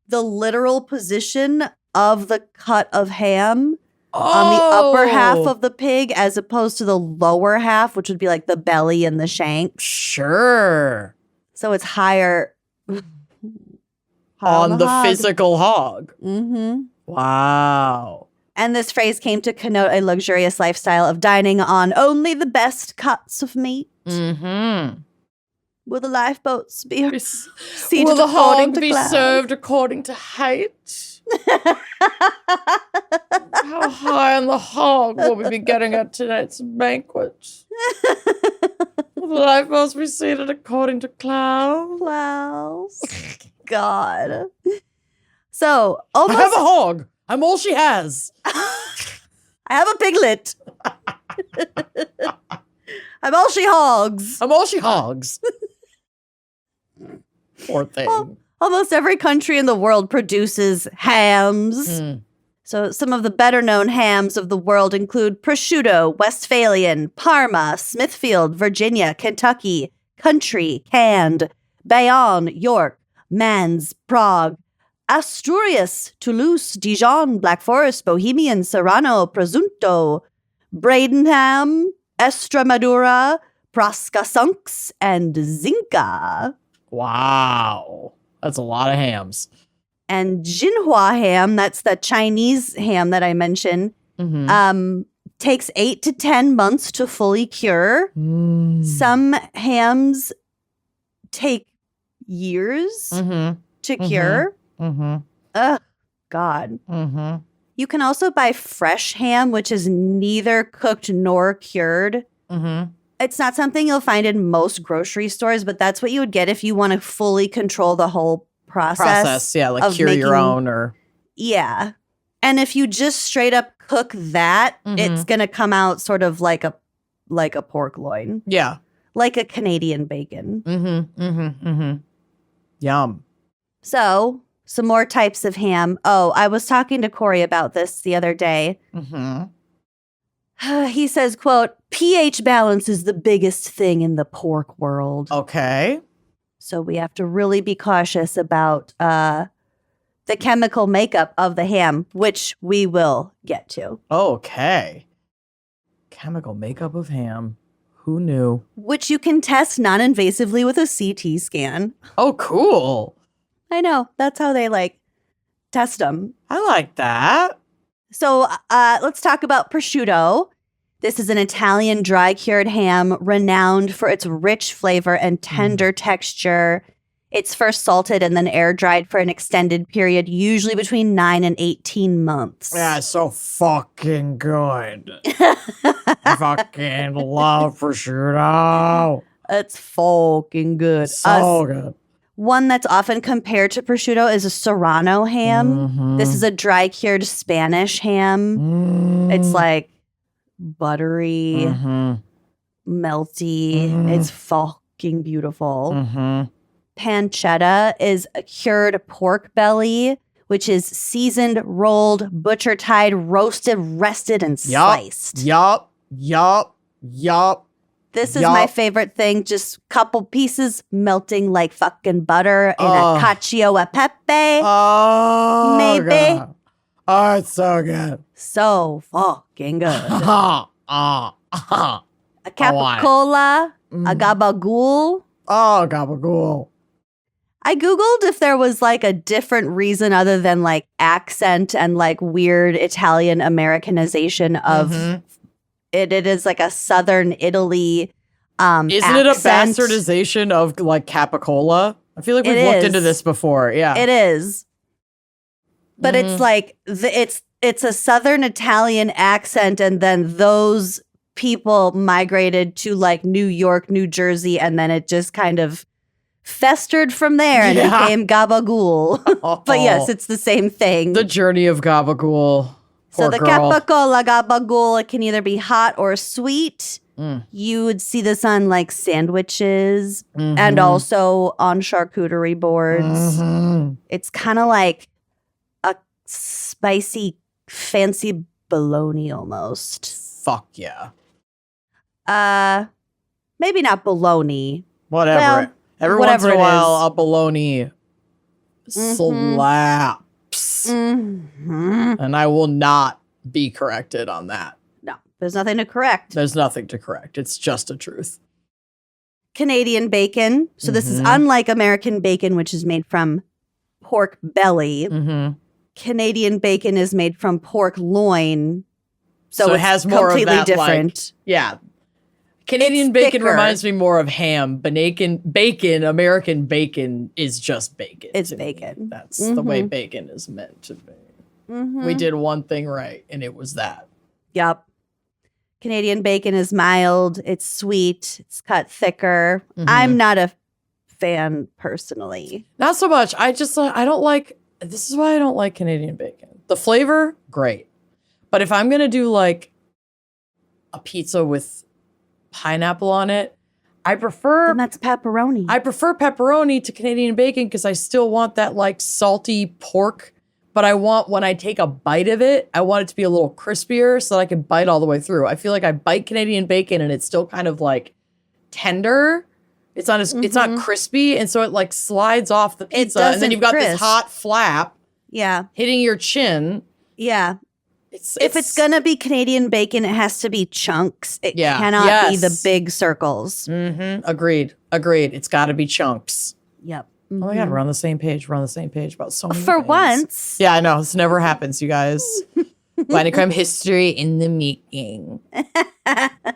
the literal position of the cut of ham on the upper half of the pig as opposed to the lower half, which would be like the belly and the shanks. Sure. So it's higher On the hog. physical hog. Mm-hmm. Wow. And this phrase came to connote a luxurious lifestyle of dining on only the best cuts of meat. Mm-hmm. Will the lifeboats be seated Will the according hog to be class? served according to height? How high on the hog will we be getting at tonight's banquet? Will the lifeboats be seated according to class? Klaus. God. So, I almost... have a hog. I'm all she has. I have a piglet. I'm all she hogs. I'm all she hogs. Poor thing. Almost every country in the world produces hams. So some of the better known hams of the world include prosciutto, Westphalian, Parma, Smithfield, Virginia, Kentucky, country, canned, Bayonne, York, Mans, Prague, Asturias, Toulouse, Dijon, Black Forest, Bohemian, Serrano, Presunto, Bradenham, Estremadura, Prascasunks, and Zinca. Wow. That's a lot of hams. And Jinhua ham, that's the Chinese ham that I mentioned, takes 8 to 10 months to fully cure. Some hams take years to cure. Ugh, God. You can also buy fresh ham, which is neither cooked nor cured. It's not something you'll find in most grocery stores, but that's what you would get if you want to fully control the whole process. Yeah, like of cure your making- own or... Yeah. And if you just straight up cook that, it's going to come out sort of like a pork loin. Yeah. Like a Canadian bacon. Yum. So, some more types of ham. Oh, I was talking to Corey about this the other day. He says, quote, pH balance is the biggest thing in the pork world. Okay. So we have to really be cautious about the chemical makeup of the ham, which we will get to. Okay. Chemical makeup of ham. Who knew? Which you can test non-invasively with a CT scan. Oh, cool. I know. That's how they test them. I like that. So let's talk about prosciutto. This is an Italian dry-cured ham renowned for its rich flavor and tender texture. It's first salted and then air-dried for an extended period, usually between 9 and 18 months. Yeah, it's so fucking good. I fucking love prosciutto. It's fucking good. So good. One that's often compared to prosciutto is a Serrano ham. This is a dry-cured Spanish ham. It's buttery, melty. It's fucking beautiful. Pancetta is a cured pork belly, which is seasoned, rolled, butcher-tied, roasted, rested, and sliced. Yup. This is my favorite thing. Just couple pieces melting like fucking butter in a cacio e pepe. Oh, Maybe. God. Oh, it's so good. So fucking good. A A capicola, a gabagool. Oh, gabagool. I Googled if there was like a different reason other than like accent and like weird Italian Americanization of it. It is like a Southern Italy Isn't it a bastardization of like Capicola? I feel like we've looked into this before. Yeah. It is. But it's like it's a Southern Italian accent, and then those people migrated to like New York, New Jersey, and then it just kind of festered from there and became gabagool. But yes, it's the same thing. The journey of gabagool. So the capicola gabagool, it can either be hot or sweet. You would see this on like sandwiches and also on charcuterie boards. It's kind of like a spicy, fancy bologna almost. Fuck yeah. Maybe not bologna. Whatever. Well, Every once in a while, a bologna slaps. And I will not be corrected on that. No, there's nothing to correct. There's nothing to correct. It's just a truth. Canadian bacon. So this is unlike American bacon, which is made from pork belly. Canadian bacon is made from pork loin. So it has more completely of that, different. Like, Canadian bacon reminds me more of ham. Bacon, American bacon is just bacon. It's bacon. That's the way bacon is meant to be. We did one thing right, and it was that. Yep. Canadian bacon is mild. It's sweet. It's cut thicker. I'm not a fan personally. Not so much. I don't like, this is why I don't like Canadian bacon. The flavor, great. But if I'm going to do like a pizza with pineapple on it, I prefer... Then that's pepperoni. I prefer pepperoni to Canadian bacon because I still want that like salty pork, but I want, when I take a bite of it, I want it to be a little crispier so that I can bite all the way through. I feel like I bite Canadian bacon and it's still kind of like tender. It's not as, it's not crispy, and so it like slides off the pizza, and then you've got this hot flap hitting your chin. Yeah. If it's going to be Canadian bacon, it has to be chunks. It cannot be the big circles. Agreed. It's got to be chunks. Yep. Oh my God, we're on the same page. We're on the same page about so many For things. once. Yeah, I know. This never happens, you guys. Wine crime history in the making.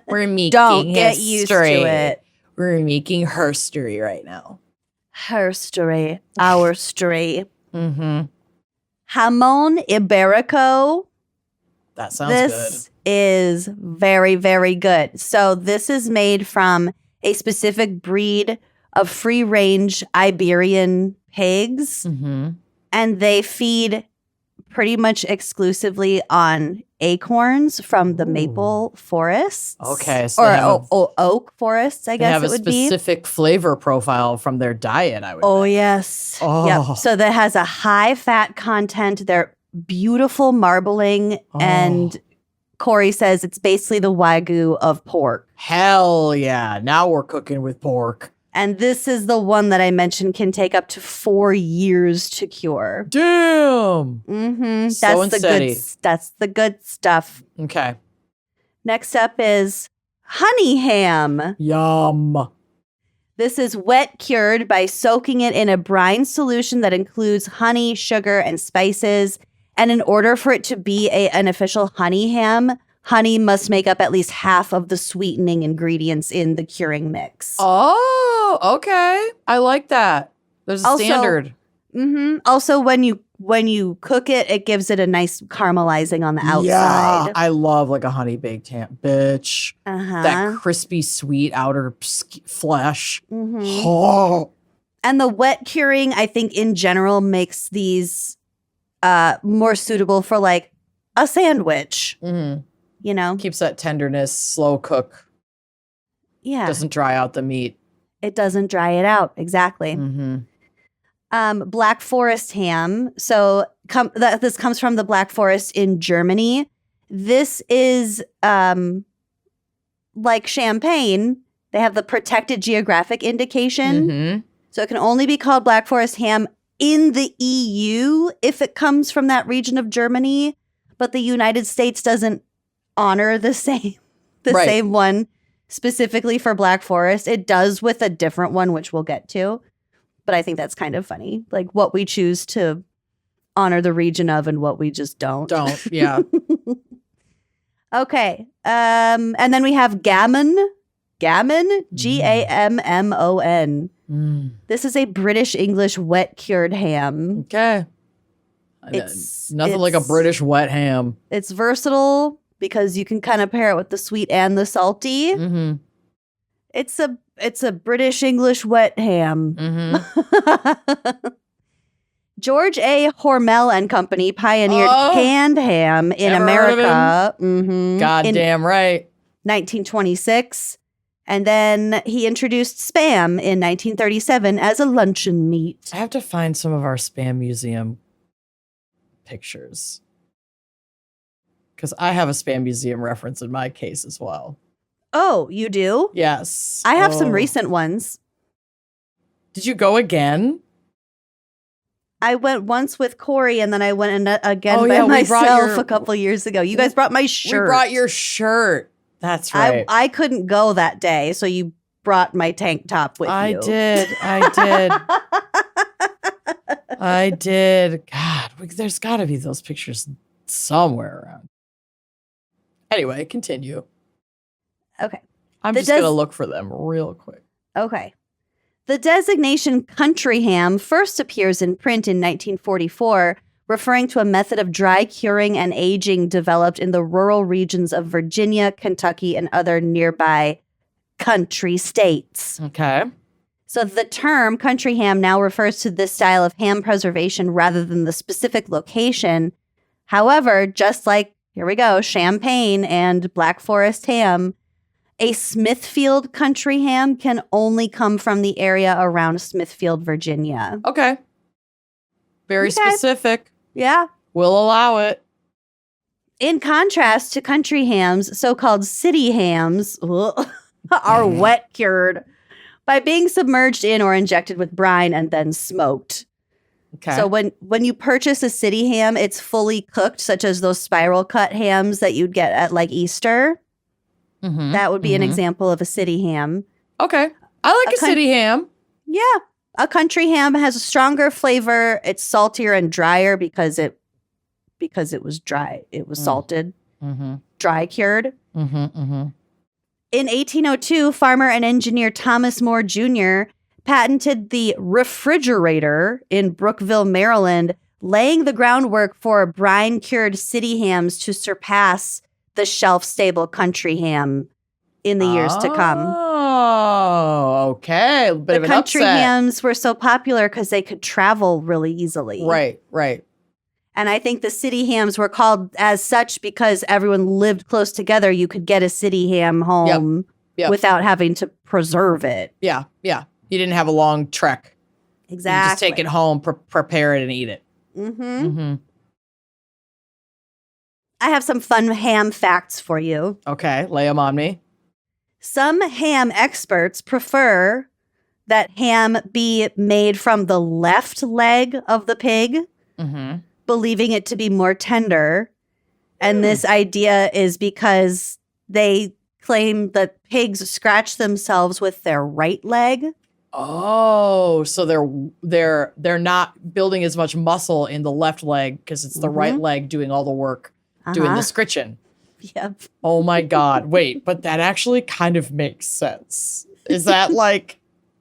We're making Don't get used to it. We're making herstory right now. Herstory. Our story. Jamon Iberico. That sounds good. This is very, very good. So this is made from a specific breed of free-range Iberian pigs. And they feed pretty much exclusively on acorns from the maple forests. Okay. So or oak forests, I guess it would be. They have a specific flavor profile from their diet, I would think. Yes. Oh. Yep. So that has a high fat content. They're beautiful marbling, and Corey says it's basically the Wagyu of pork. Hell yeah. Now we're cooking with pork. And this is the one that I mentioned can take up to 4 years to cure. Damn. That's the good stuff. Okay. Next up is honey ham. Yum. This is wet cured by soaking it in a brine solution that includes honey, sugar, and spices. And in order for it to be an official honey ham, honey must make up at least half of the sweetening ingredients in the curing mix. Oh, okay. I like that. There's a standard. Also, when you cook it, it gives it a nice caramelizing on the outside. Yeah, I love like a honey baked ham, bitch. That crispy, sweet outer flesh. Oh. And the wet curing, I think, in general, makes these more suitable for like a sandwich. You know, keeps that tenderness, slow cook. Yeah, doesn't dry out the meat. It doesn't dry it out, exactly. Black Forest ham. So this comes from the Black Forest in Germany. This is like champagne. They have the protected geographic indication. So it can only be called Black Forest ham in the EU if it comes from that region of Germany. But the United States doesn't honor the same one specifically for Black Forest. It does with a different one, which we'll get to. but I think that's kind of funny. Like what we choose to honor the region of and what we just don't. Yeah. Okay. And then we have gammon. Gammon, Gammon. This is a British English wet cured ham. Okay. It's nothing like a British wet ham. It's versatile because you can kind of pair it with the sweet and the salty. Mm-hmm. It's a British English wet ham. Mm-hmm. George A. Hormel and Company pioneered canned ham in Never heard of America. Goddamn right. 1926. And then he introduced Spam in 1937 as a luncheon meat. I have to find some of our Spam Museum pictures. Because I have a Spam Museum reference in my case as well. Oh, you do? Yes. I have some recent ones. Did you go again? I went once with Corey, and then I went again by we brought myself a couple years ago. You guys brought my shirt. We brought your shirt. That's right. I couldn't go that day, so you brought my tank top with you. I did. God, there's got to be those pictures somewhere around. Anyway, continue. Okay. I'm just going to look for them real quick. Okay. The designation country ham first appears in print in 1944, referring to a method of dry curing and aging developed in the rural regions of Virginia, Kentucky, and other nearby country states. Okay. So the term country ham now refers to this style of ham preservation rather than the specific location. However, just like, here we go, Champagne and Black Forest ham, a Smithfield country ham can only come from the area around Smithfield, Virginia. Okay. Very specific. Yeah. We'll allow it. In contrast to country hams, so-called city hams are wet cured by being submerged in or injected with brine and then smoked. Okay. So when you purchase a city ham, it's fully cooked, such as those spiral cut hams that you'd get at like Easter. Mm-hmm. That would be an example of a city ham. Okay. I like a city ham. Yeah. A country ham has a stronger flavor. It's saltier and drier because it was dry. It was salted, dry cured. In 1802, farmer and engineer Thomas Moore Jr. patented the refrigerator in Brookville, Maryland, laying the groundwork for brine-cured city hams to surpass the shelf-stable country ham in the years to come. Oh, okay. The country hams were so popular because they could travel really easily. Right. And I think the city hams were called as such because everyone lived close together. You could get a city ham home without having to preserve it. Yeah. You didn't have a long trek. Exactly. You just take it home, prepare it, and eat it. I have some fun ham facts for you. Okay, lay them on me. Some ham experts prefer that ham be made from the left leg of the pig, believing it to be more tender. And this idea is because they claim that pigs scratch themselves with their right leg. Oh, so they're not building as much muscle in the left leg because it's the right leg doing all the work, doing the scritching. Yep. Oh my God. Wait, but that actually kind of makes sense. Is that like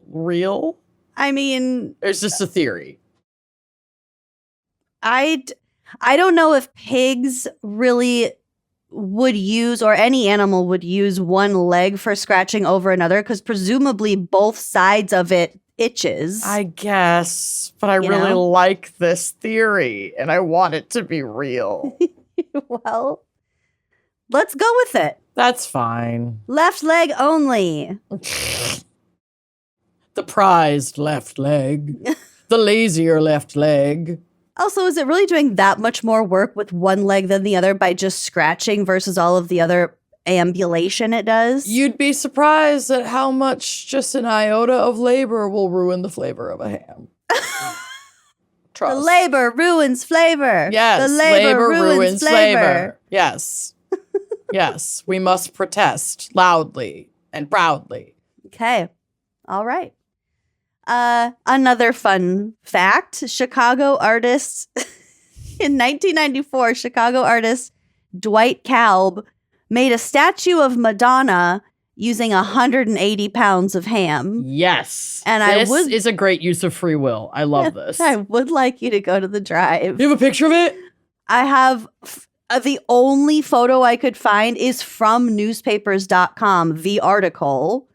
real? I mean, It's just a theory. I don't know if pigs really would use, or any animal would use, one leg for scratching over another because presumably both sides of it itches. I guess, but I really like this theory and I want it to be real. Well, let's go with it. That's fine. Left leg only. The prized left leg. The lazier left leg. Also, is it really doing that much more work with one leg than the other by just scratching versus all of the other ambulation it does? You'd be surprised at how much just an iota of labor will ruin the flavor of a ham. Trust. The labor ruins flavor. Yes, the labor ruins flavor. Yes. Yes, we must protest loudly and proudly. Okay. All right. Another fun fact, Chicago artist in 1994, Chicago artist Dwight Kalb made a statue of Madonna using 180 pounds of ham. Yes. And this is a great use of free will. I love this. I would like you to go to the drive. You have a picture of it? I have the only photo I could find is from newspapers.com, the article.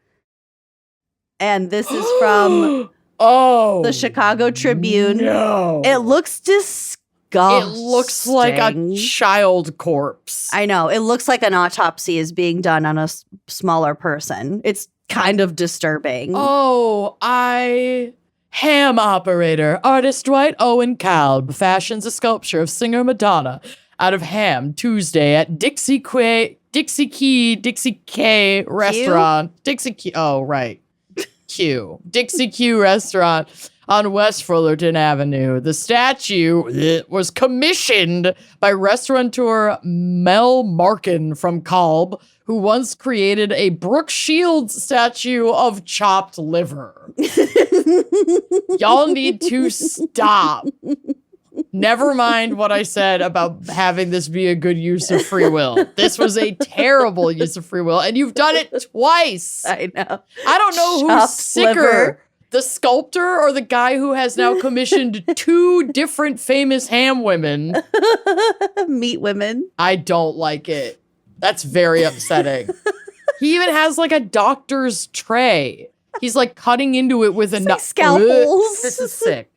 And this is from the Chicago Tribune. No. It looks disgusting. It looks like a child corpse. I know. It looks like an autopsy is being done on a smaller person. It's kind of disturbing. Ham operator, artist Dwight Owen Kalb fashions a sculpture of singer Madonna out of ham Tuesday at Dixie K restaurant. Dixie Q restaurant on West Fullerton Avenue. The statue was commissioned by restaurateur Mel Markin from Kalb, who once created a Brooke Shields statue of chopped liver. Y'all need to stop. Never mind what I said about having this be a good use of free will. This was a terrible use of free will, and you've done it twice. I know. I don't know who's sicker, liver. The sculptor or the guy who has now commissioned 2 different famous ham women. Meat women. I don't like it. That's very upsetting. He even has like a doctor's tray. He's like cutting into it with like scalpels. This is sick.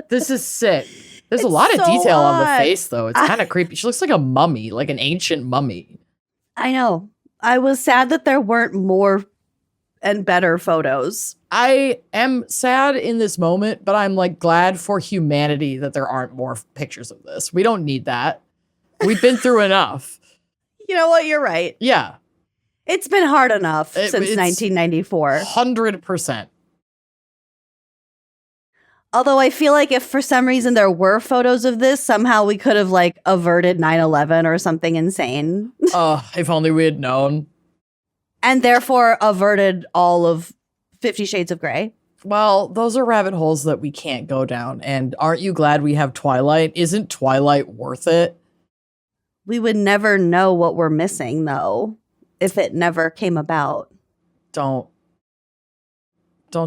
This is sick. There's a lot of so detail on the odd. face, though. It's kind of creepy. She looks like a mummy, like an ancient mummy. I know. I was sad that there weren't more and better photos. I am sad in this moment, but I'm like glad for humanity that there aren't more pictures of this. We don't need that. We've been through enough. You know what? You're right. Yeah. It's been hard enough since 1994. 100%. Although I feel like if for some reason there were photos of this, somehow we could have like averted 9/11 or something insane. If only we had known. And therefore averted all of 50 Shades of Grey. Well, those are rabbit holes that we can't go down. And aren't you glad we have Twilight? Isn't Twilight worth it? We would never know what we're missing, though, if it never came about. Don't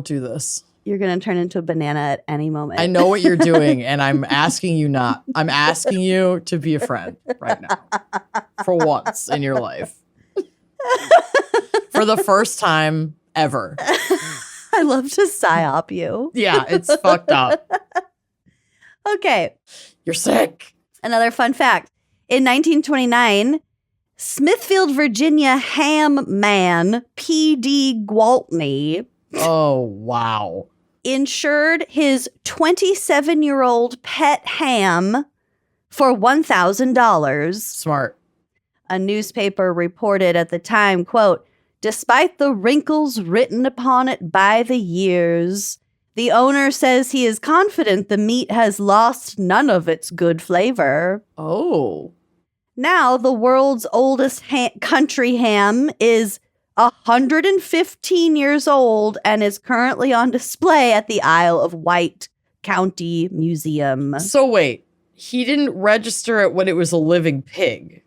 do this. You're going to turn into a banana at any moment. I know what you're doing, and I'm asking you not. I'm asking you to be a friend right now. For once in your life. For the first time ever. I love to psyop you. Yeah, it's fucked up. Okay. You're sick. Another fun fact. In 1929, Smithfield, Virginia ham man P.D. Gwaltney Oh, wow. insured his 27-year-old pet ham for $1,000. Smart. A newspaper reported at the time, quote, "Despite the wrinkles written upon it by the years, the owner says he is confident the meat has lost none of its good flavor." Oh. Now, the world's oldest country ham is 115 years old and is currently on display at the Isle of Wight County Museum. So wait, he didn't register it when it was a living pig.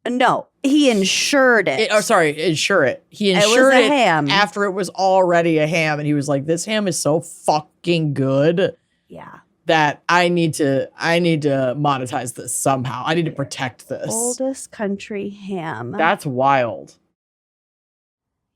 No, he insured it. Insure it. He It was insured a it ham. after it was already a ham, and he was like, "This ham is so fucking good Yeah. that I need to monetize this somehow. I need to protect this." Oldest country ham. That's wild.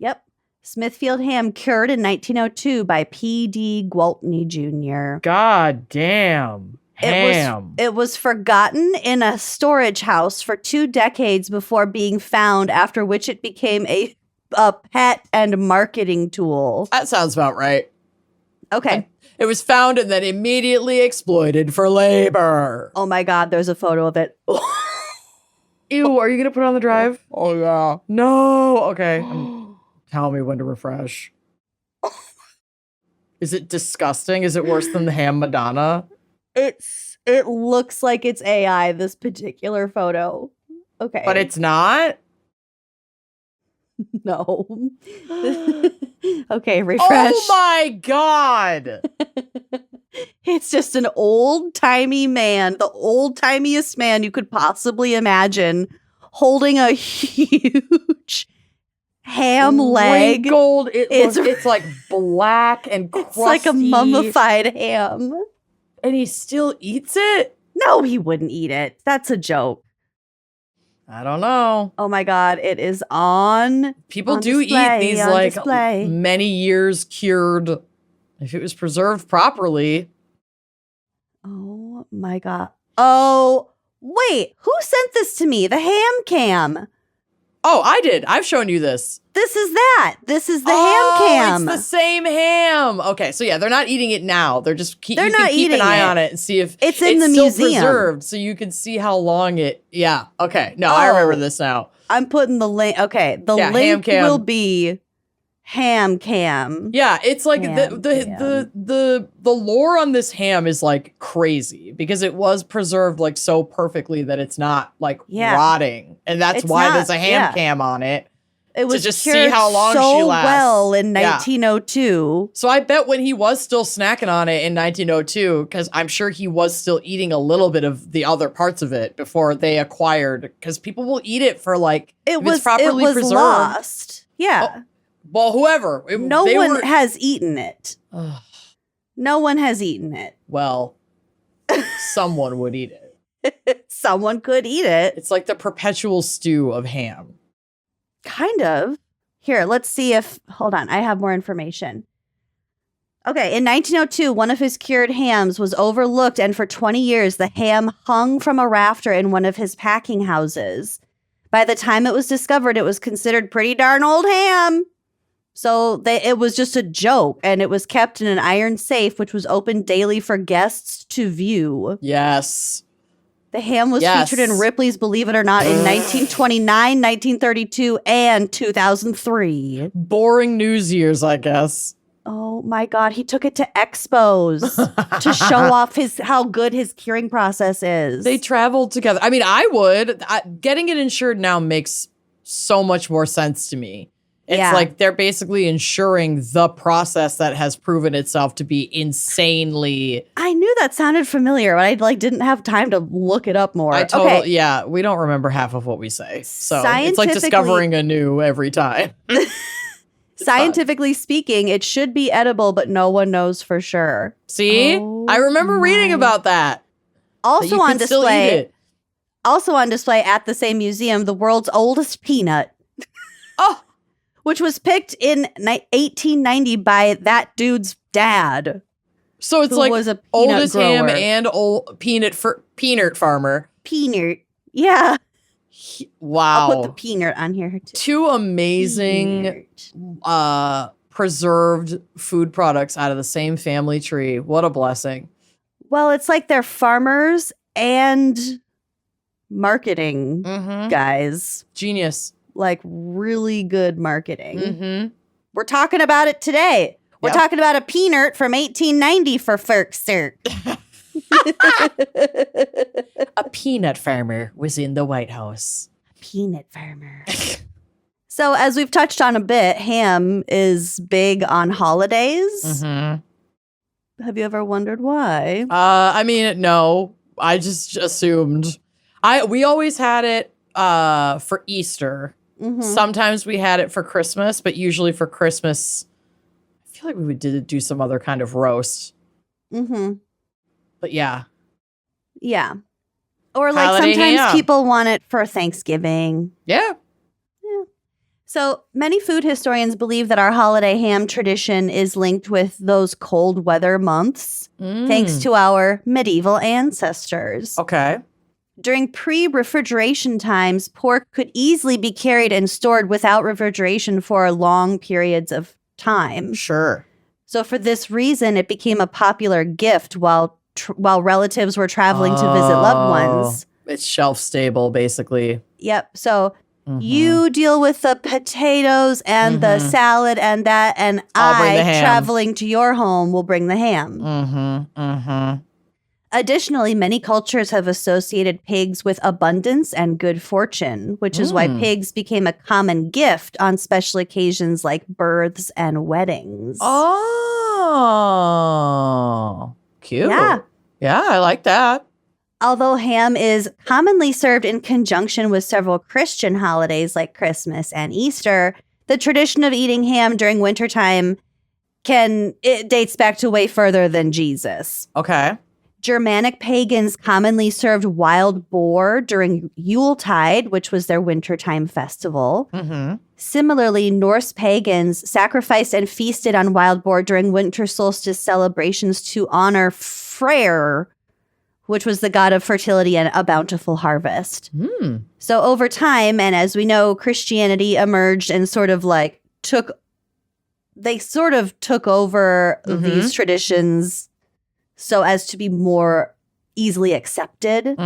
Yep. Smithfield ham cured in 1902 by P.D. Gwaltney Jr. God damn. Ham. It was forgotten in a storage house for 2 decades before being found, after which it became a pet and marketing tool. That sounds about right. Okay. It was found and then immediately exploited for labor. Oh my God, there's a photo of it. Ew, are you going to put it on the drive? Oh, yeah. No. Okay. Tell me when to refresh. Is it disgusting? Is it worse than the ham Madonna? It looks like it's AI, this particular photo. Okay. But it's not? No. Okay, refresh. Oh my God. It's just an old-timey man, the old-timiest man you could possibly imagine, holding a huge ham leg. Wrinkled. It's- It's like black and crusty. It's like a mummified ham. And he still eats it? No, he wouldn't eat it. That's a joke. I don't know. Oh my God, it is on. People On do display, eat these on like display. many years cured if it was preserved properly. Oh my God. Oh, wait, who sent this to me? The ham cam. Oh, I did. I've shown you this. This is that. This is the ham cam. It's the same ham. Okay, so yeah, they're not eating it now. They're just They're you not can keep eating an eye it. on it and see if It's in the still museum. preserved, so you can see how long it. Yeah. Okay. No, I remember Oh. this now. I'm putting the link. Okay, the Yeah, ham link cam. will be ham cam. Yeah, it's like Ham the lore on this ham is like crazy because it was preserved like so perfectly that it's not like Yeah. rotting, and that's It's why not, there's a ham yeah. cam on it. It was just see cured how long so she lasts. well in Yeah. 1902. So I bet when he was still snacking on it in 1902, because I'm sure he was still eating a little bit of the other parts of it before they acquired, because people will eat it for like It if was it's properly it was preserved. lost. Yeah, Well, whoever. no they one were- has eaten it. Ugh, No one has eaten it. well, someone would eat it. Someone could eat it. It's like the perpetual stew of ham. Kind of. Here, let's see if. Hold on, I have more information. Okay, in 1902, one of his cured hams was overlooked, and for 20 years, the ham hung from a rafter in one of his packing houses. By the time it was discovered, it was considered pretty darn old ham. So it was just a joke, and it was kept in an iron safe, which was opened daily for guests to view. Yes. The ham was Yes. featured in Ripley's Believe It or Not in 1929, 1932, and 2003. Boring news years, I guess. Oh my God, he took it to expos to show off how good his curing process is. They traveled together. I mean, I would. Getting it insured now makes so much more sense to me. It's Yeah. like they're basically insuring the process that has proven itself to be insanely. I knew that sounded familiar, but I didn't have time to look it up more. Okay. Yeah, we don't remember half of what we say. So it's like Scientifically- discovering a new every time. Scientifically speaking, it should be edible, but no one knows for sure. See? Oh I remember reading my- about that. That Also you on can still eat display, it. at the same museum, the world's oldest peanut. Oh, Which was picked in 1890 by that dude's dad. so it's Who like was a peanut oldest ham grower. and old peanut farmer. Peanut. Yeah. Wow. I'll put the peanut on here too. Two amazing Peanut. preserved food products out of the same family tree. What a blessing. Well, it's like they're farmers and marketing Mm-hmm. guys. Genius. Like really good marketing. Mm-hmm. We're talking about it today. We're Yep. talking about a peanut from 1890 for Ferkster. A peanut farmer was in the White House. Peanut farmer. So, as we've touched on a bit, ham is big on holidays. Mm-hmm. Have you ever wondered why? I mean, no. I just assumed. We always had it for Easter. Mhm. Sometimes we had it for Christmas, but usually for Christmas, I feel like we would do some other kind of roast. Mhm. But yeah. Yeah. Or like Holiday sometimes ham. people want it for Thanksgiving. Yeah. So many food historians believe that our holiday ham tradition is linked with those cold weather months, thanks to our medieval ancestors. Okay. During pre-refrigeration times, pork could easily be carried and stored without refrigeration for long periods of time. Sure. So for this reason, it became a popular gift while relatives were traveling to visit loved ones. It's shelf stable, basically. Yep. So Mhm. you deal with the potatoes and the Mhm. salad and that, and I'll bring the ham. traveling to your home, will bring the ham. Mm-hmm. Mm-hmm. Additionally, many cultures have associated pigs with abundance and good fortune, which is why pigs became a common gift on special occasions like births and weddings. Oh, cute. Yeah. Yeah, I like that. Although ham is commonly served in conjunction with several Christian holidays like Christmas and Easter, the tradition of eating ham during wintertime it dates back to way further than Jesus. Okay. Germanic pagans commonly served wild boar during Yuletide, which was their wintertime festival. Mm-hmm. Similarly, Norse pagans sacrificed and feasted on wild boar during winter solstice celebrations to honor Freyr, which was the god of fertility and a bountiful harvest. So over time, and as we know, Christianity emerged and sort of took over these traditions so as to be more easily accepted.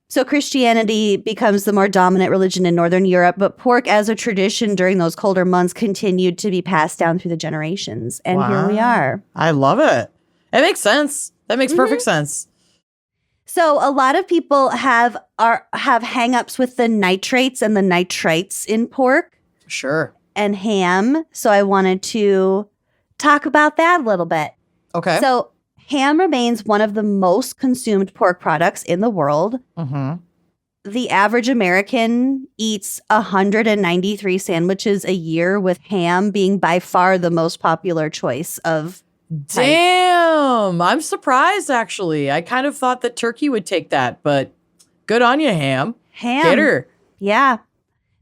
So Christianity becomes the more dominant religion in Northern Europe, but pork as a tradition during those colder months continued to be passed down through the generations. And here we are. I love it. It makes sense. That makes perfect sense. So a lot of people have hang-ups with the nitrates and the nitrites in pork Sure. and ham. So I wanted to talk about that a little bit. Okay. So ham remains one of the most consumed pork products in the world. The average American eats 193 sandwiches a year, with ham being by far the most popular choice of Damn. I'm surprised, actually. I kind of thought that turkey would take that, but good on you, ham. Get her. Yeah.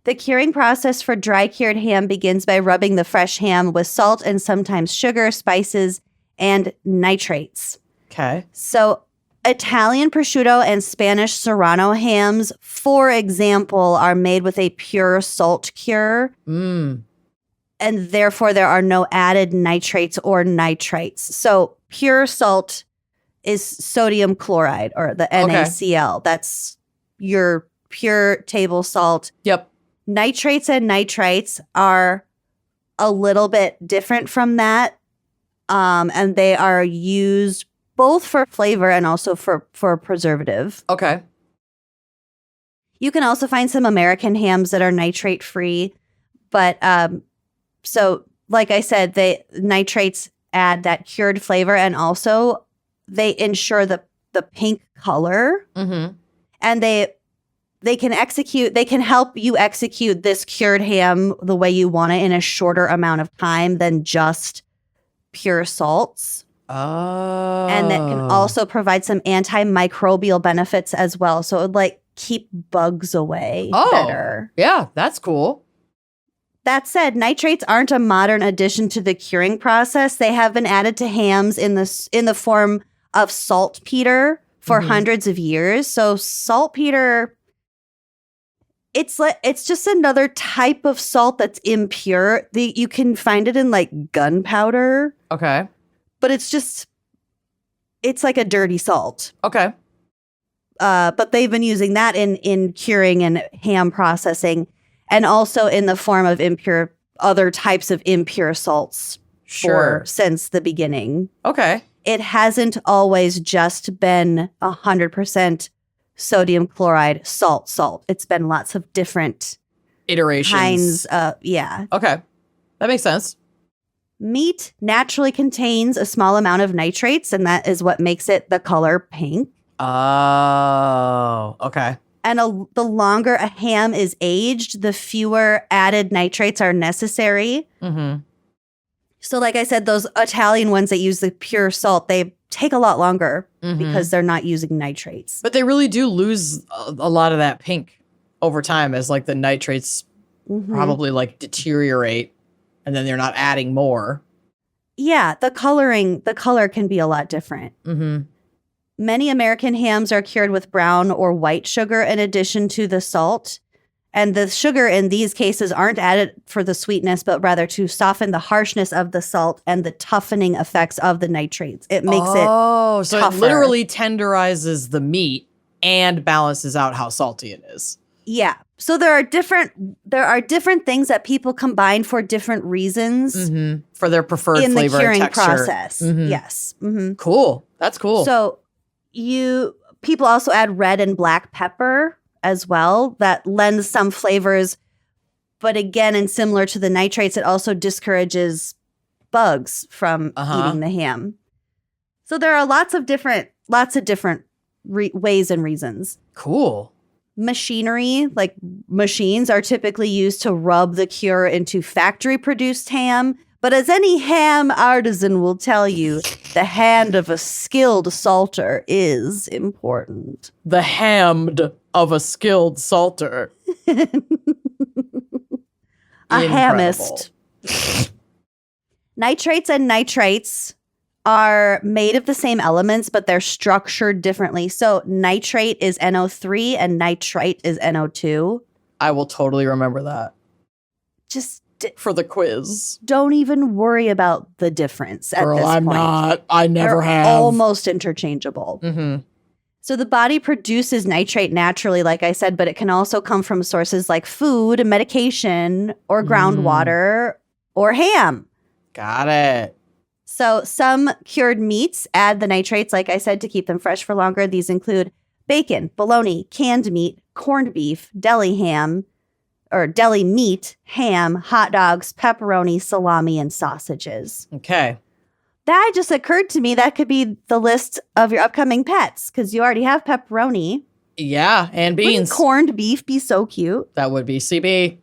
The curing process for dry cured ham begins by rubbing the fresh ham with salt and sometimes sugar, spices, and nitrates. Okay. So Italian prosciutto and Spanish serrano hams, for example, are made with a pure salt cure. And therefore, there are no added nitrates or nitrites. So pure salt is sodium chloride, or the NaCl. That's your pure table salt. Yep. Nitrates and nitrites are a little bit different from that. And they are used both for flavor and also for preservative. Okay. You can also find some American hams that are nitrate free, but so like I said, nitrates add that cured flavor, and also they ensure the pink color, and they can help you execute this cured ham the way you want it in a shorter amount of time than just pure salts. Oh. And that can also provide some antimicrobial benefits as well. So it would keep bugs away better. Yeah, that's cool. That said, nitrates aren't a modern addition to the curing process. They have been added to hams in the form of saltpeter for hundreds of years. So saltpeter, it's just another type of salt that's impure. You can find it in gunpowder. Okay. But it's like a dirty salt. Okay. But they've been using that in curing and ham processing, and also in the form of other types of impure salts since the beginning. Okay. It hasn't always just been 100% sodium chloride salt. It's been lots of different iterations. kinds. Yeah. Okay. That makes sense. Meat naturally contains a small amount of nitrates, and that is what makes it the color pink. Oh, okay. And the longer a ham is aged, the fewer added nitrates are necessary. So like I said, those Italian ones that use the pure salt, they take a lot longer because they're not using nitrates. But they really do lose a lot of that pink over time as the nitrates probably deteriorate, and then they're not adding more. Yeah, the color can be a lot different. Many American hams are cured with brown or white sugar in addition to the salt. And the sugar in these cases aren't added for the sweetness, but rather to soften the harshness of the salt and the toughening effects of the nitrates. It makes it so tougher. It literally tenderizes the meat and balances out how salty it is. Yeah. So there are different things that people combine for different reasons for their preferred in the flavor curing and texture. process. Yes. Cool. That's cool. So people also add red and black pepper as well. That lends some flavors, but again, and similar to the nitrates, it also discourages bugs from eating the ham. So there are lots of different ways and reasons. Cool. Machinery, like machines, are typically used to rub the cure into factory-produced ham. But as any ham artisan will tell you, the hand of a skilled salter is important. The hammed of a skilled salter. A hamist. Nitrates and nitrites are made of the same elements, but they're structured differently. So nitrate is NO3 and nitrite is NO2. I will totally remember that. Just for the quiz. Don't even worry about the difference at Girl, this I'm point. not. I never They're have. almost interchangeable. Mm-hmm. So the body produces nitrate naturally, like I said, but it can also come from sources like food, medication, or groundwater, or ham. Got it. So some cured meats add the nitrates, like I said, to keep them fresh for longer. These include bacon, bologna, canned meat, corned beef, deli ham, or deli meat, ham, hot dogs, pepperoni, salami, and sausages. Okay. That just occurred to me. That could be the list of your upcoming pets because you already have pepperoni. Yeah, and beans. Wouldn't corned beef be so cute? That would be CB.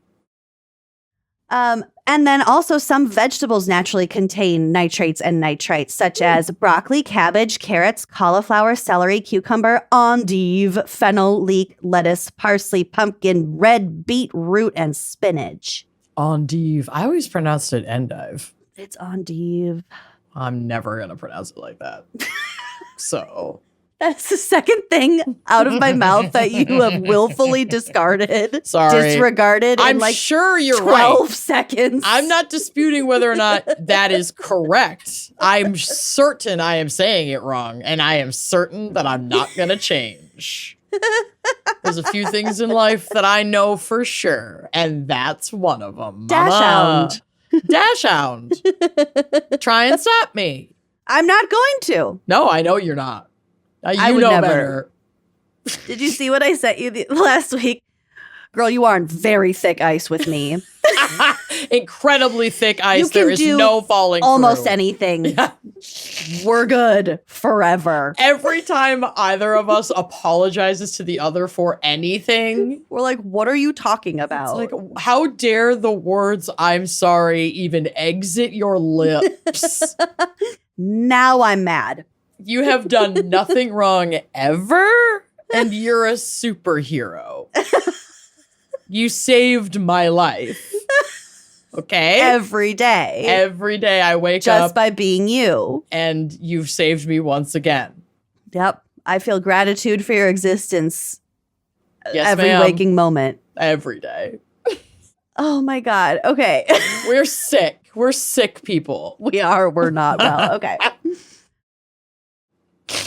And then also some vegetables naturally contain nitrates and nitrites, such as broccoli, cabbage, carrots, cauliflower, celery, cucumber, endive, fennel, leek, lettuce, parsley, pumpkin, red beetroot, and spinach. Endive. I always pronounced it endive. It's endive. I'm never going to pronounce it like that. So... That's the second thing out of my mouth that you have willfully disregarded I'm in like sure you're 12 right. seconds. I'm not disputing whether or not that is correct. I'm certain I am saying it wrong, and I am certain that I'm not going to change. There's a few things in life that I know for sure, and that's one of them. Dash hound. Try and stop me. I'm not going to. No, I know you're not. I You would know never. better. Did you see what I sent you last week? Girl, you are on very thick ice with me. Incredibly thick ice. You can There is do no falling almost through. anything. Yeah. We're good forever. Every time either of us apologizes to the other for anything, We're like, what are you talking about? it's like, how dare the words "I'm sorry" even exit your lips? Now I'm mad. You have done nothing wrong ever, and you're a superhero. You saved my life. Okay? Every day. Every day I wake Just up by being you. and you've saved me once again. Yep. I feel gratitude for your existence Yes, every ma'am. waking moment. Every day. Oh my God. Okay. We're sick. We're sick people. We're not well. Okay.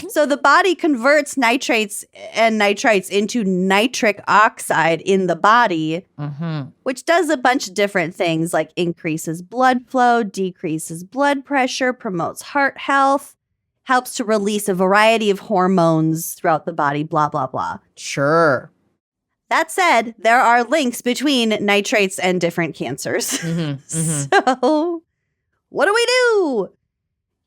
So the body converts nitrates and nitrites into nitric oxide in the body, which does a bunch of different things like increases blood flow, decreases blood pressure, promotes heart health, helps to release a variety of hormones throughout the body, blah, blah, blah. Sure. That said, there are links between nitrates and different cancers. So what do?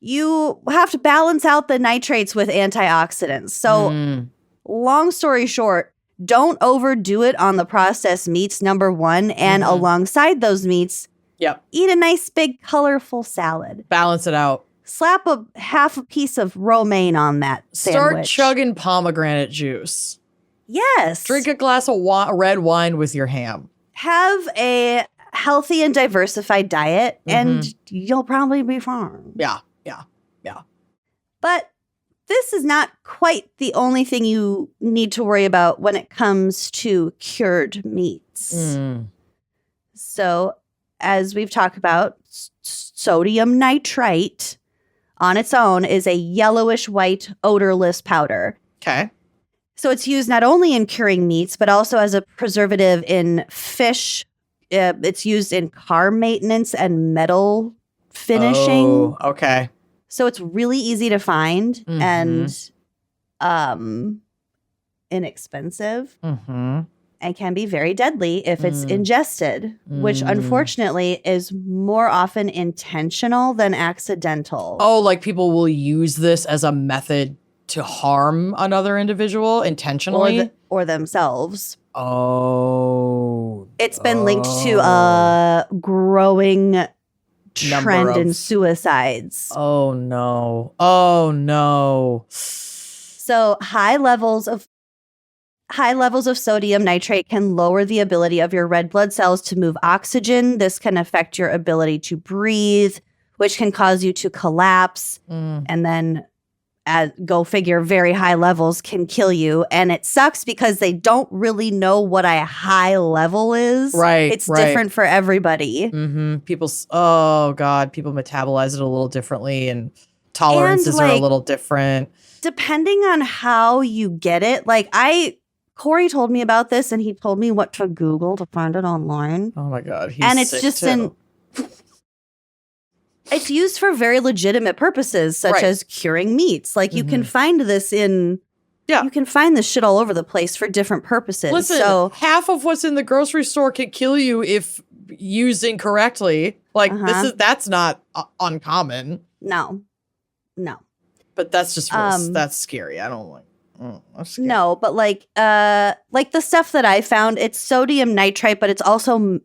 You have to balance out the nitrates with antioxidants. So long story short, don't overdo it on the processed meats, number one. And alongside those meats, Yep. eat a nice big colorful salad. Balance it out. Slap a half a piece of romaine on that Start sandwich. chugging pomegranate juice. Yes. Drink a glass of red wine with your ham. Have a healthy and diversified diet, and you'll probably be fine. Yeah. But this is not quite the only thing you need to worry about when it comes to cured meats. So, as we've talked about, sodium nitrite on its own is a yellowish white odorless powder. Okay. So it's used not only in curing meats, but also as a preservative in fish. It's used in car maintenance and metal finishing. Oh, okay. So it's really easy to find and inexpensive and can be very deadly if it's ingested, which unfortunately is more often intentional than accidental. Oh, like people will use this as a method to harm another individual intentionally? Or themselves. Oh. It's been linked to a growing trend in suicides. Oh, no. Oh, no. So high levels of sodium nitrate can lower the ability of your red blood cells to move oxygen. This can affect your ability to breathe, which can cause you to collapse. And then, go figure, very high levels can kill you. And it sucks because they don't really know what a high level is. Right. It's different for everybody. People metabolize it a little differently and tolerances are a little different. Depending on how you get it, Corey told me about this and he told me what to Google to find it online. Oh my God. And it's just it's used for very legitimate purposes, such as curing meats. You can find this you can find this shit all over the place for different purposes. Listen, half of what's in the grocery store can kill you if used incorrectly. That's not uncommon. No. But that's just that's scary. I don't like. That's scary. No, but the stuff that I found, it's sodium nitrite, but it's also,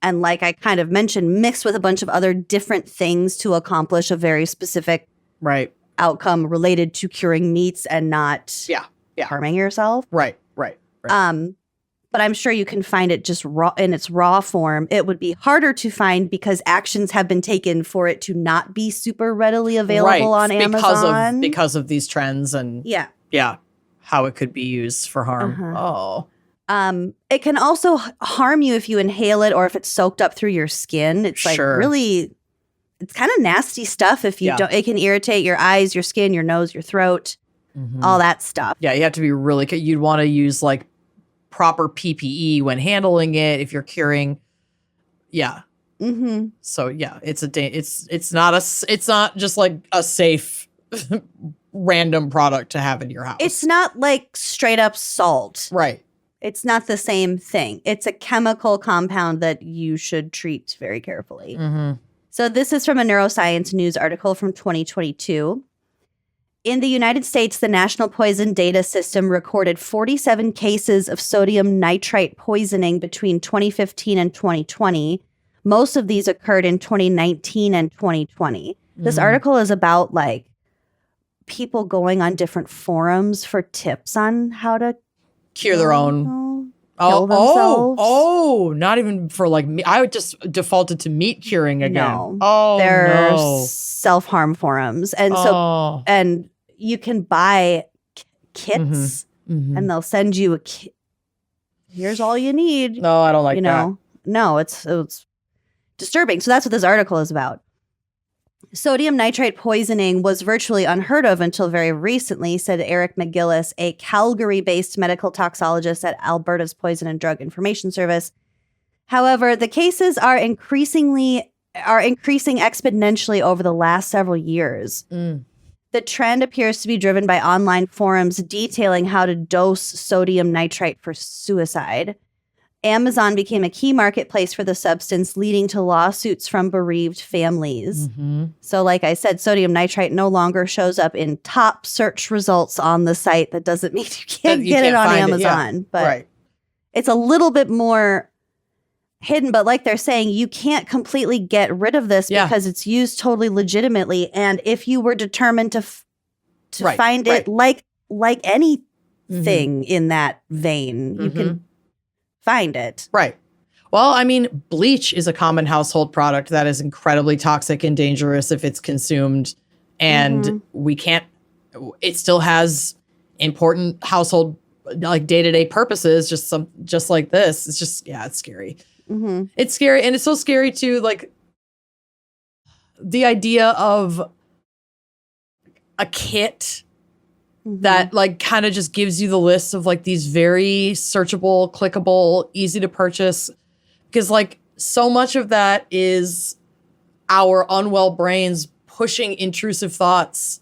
and like I kind of mentioned, mixed with a bunch of other different things to accomplish a very specific outcome related to curing meats and not harming yourself. Right. But I'm sure you can find it just raw in its raw form. It would be harder to find because actions have been taken for it to not be super readily available on Amazon because of these trends and how it could be used for harm. It can also harm you if you inhale it or if it's soaked up through your skin. It's really, it's kind of nasty stuff if you don't. It can irritate your eyes, your skin, your nose, your throat, all that stuff. Yeah, you have to be really. You'd want to use proper PPE when handling it if you're curing. Yeah. So it's not just a safe random product to have in your house. It's not like straight up salt. Right. It's not the same thing. It's a chemical compound that you should treat very carefully. So this is from a neuroscience news article from 2022. In the United States, the National Poison Data System recorded 47 cases of sodium nitrite poisoning between 2015 and 2020. Most of these occurred in 2019 and 2020. This article is about people going on different forums for tips on how to cure their own. Kill themselves. Not even for meat. I just defaulted to meat curing again. No. They're self-harm forums. And and you can buy kits and they'll send you a kit. Here's all you need. No, I don't like that. No, it's disturbing. So that's what this article is about. Sodium nitrite poisoning was virtually unheard of until very recently, said Eric McGillis, a Calgary-based medical toxologist at Alberta's Poison and Drug Information Service. However, the cases are increasing exponentially over the last several years. The trend appears to be driven by online forums detailing how to dose sodium nitrite for suicide. Amazon became a key marketplace for the substance, leading to lawsuits from bereaved families. So like I said, sodium nitrite no longer shows up in top search results on the site. That doesn't mean you can't get it on Amazon. But it's a little bit more hidden. But like they're saying, you can't completely get rid of this because it's used totally legitimately. And if you were determined to find it like anything in that vein, you can find it. Right. Well, I mean, bleach is a common household product that is incredibly toxic and dangerous if it's consumed. And it still has important household, day-to-day purposes, just like this. It's just, it's scary. It's scary. And it's so scary too, the idea of a kit that like kind of just gives you the list of like these very searchable, clickable, easy to purchase. Because like so much of that is our unwell brains pushing intrusive thoughts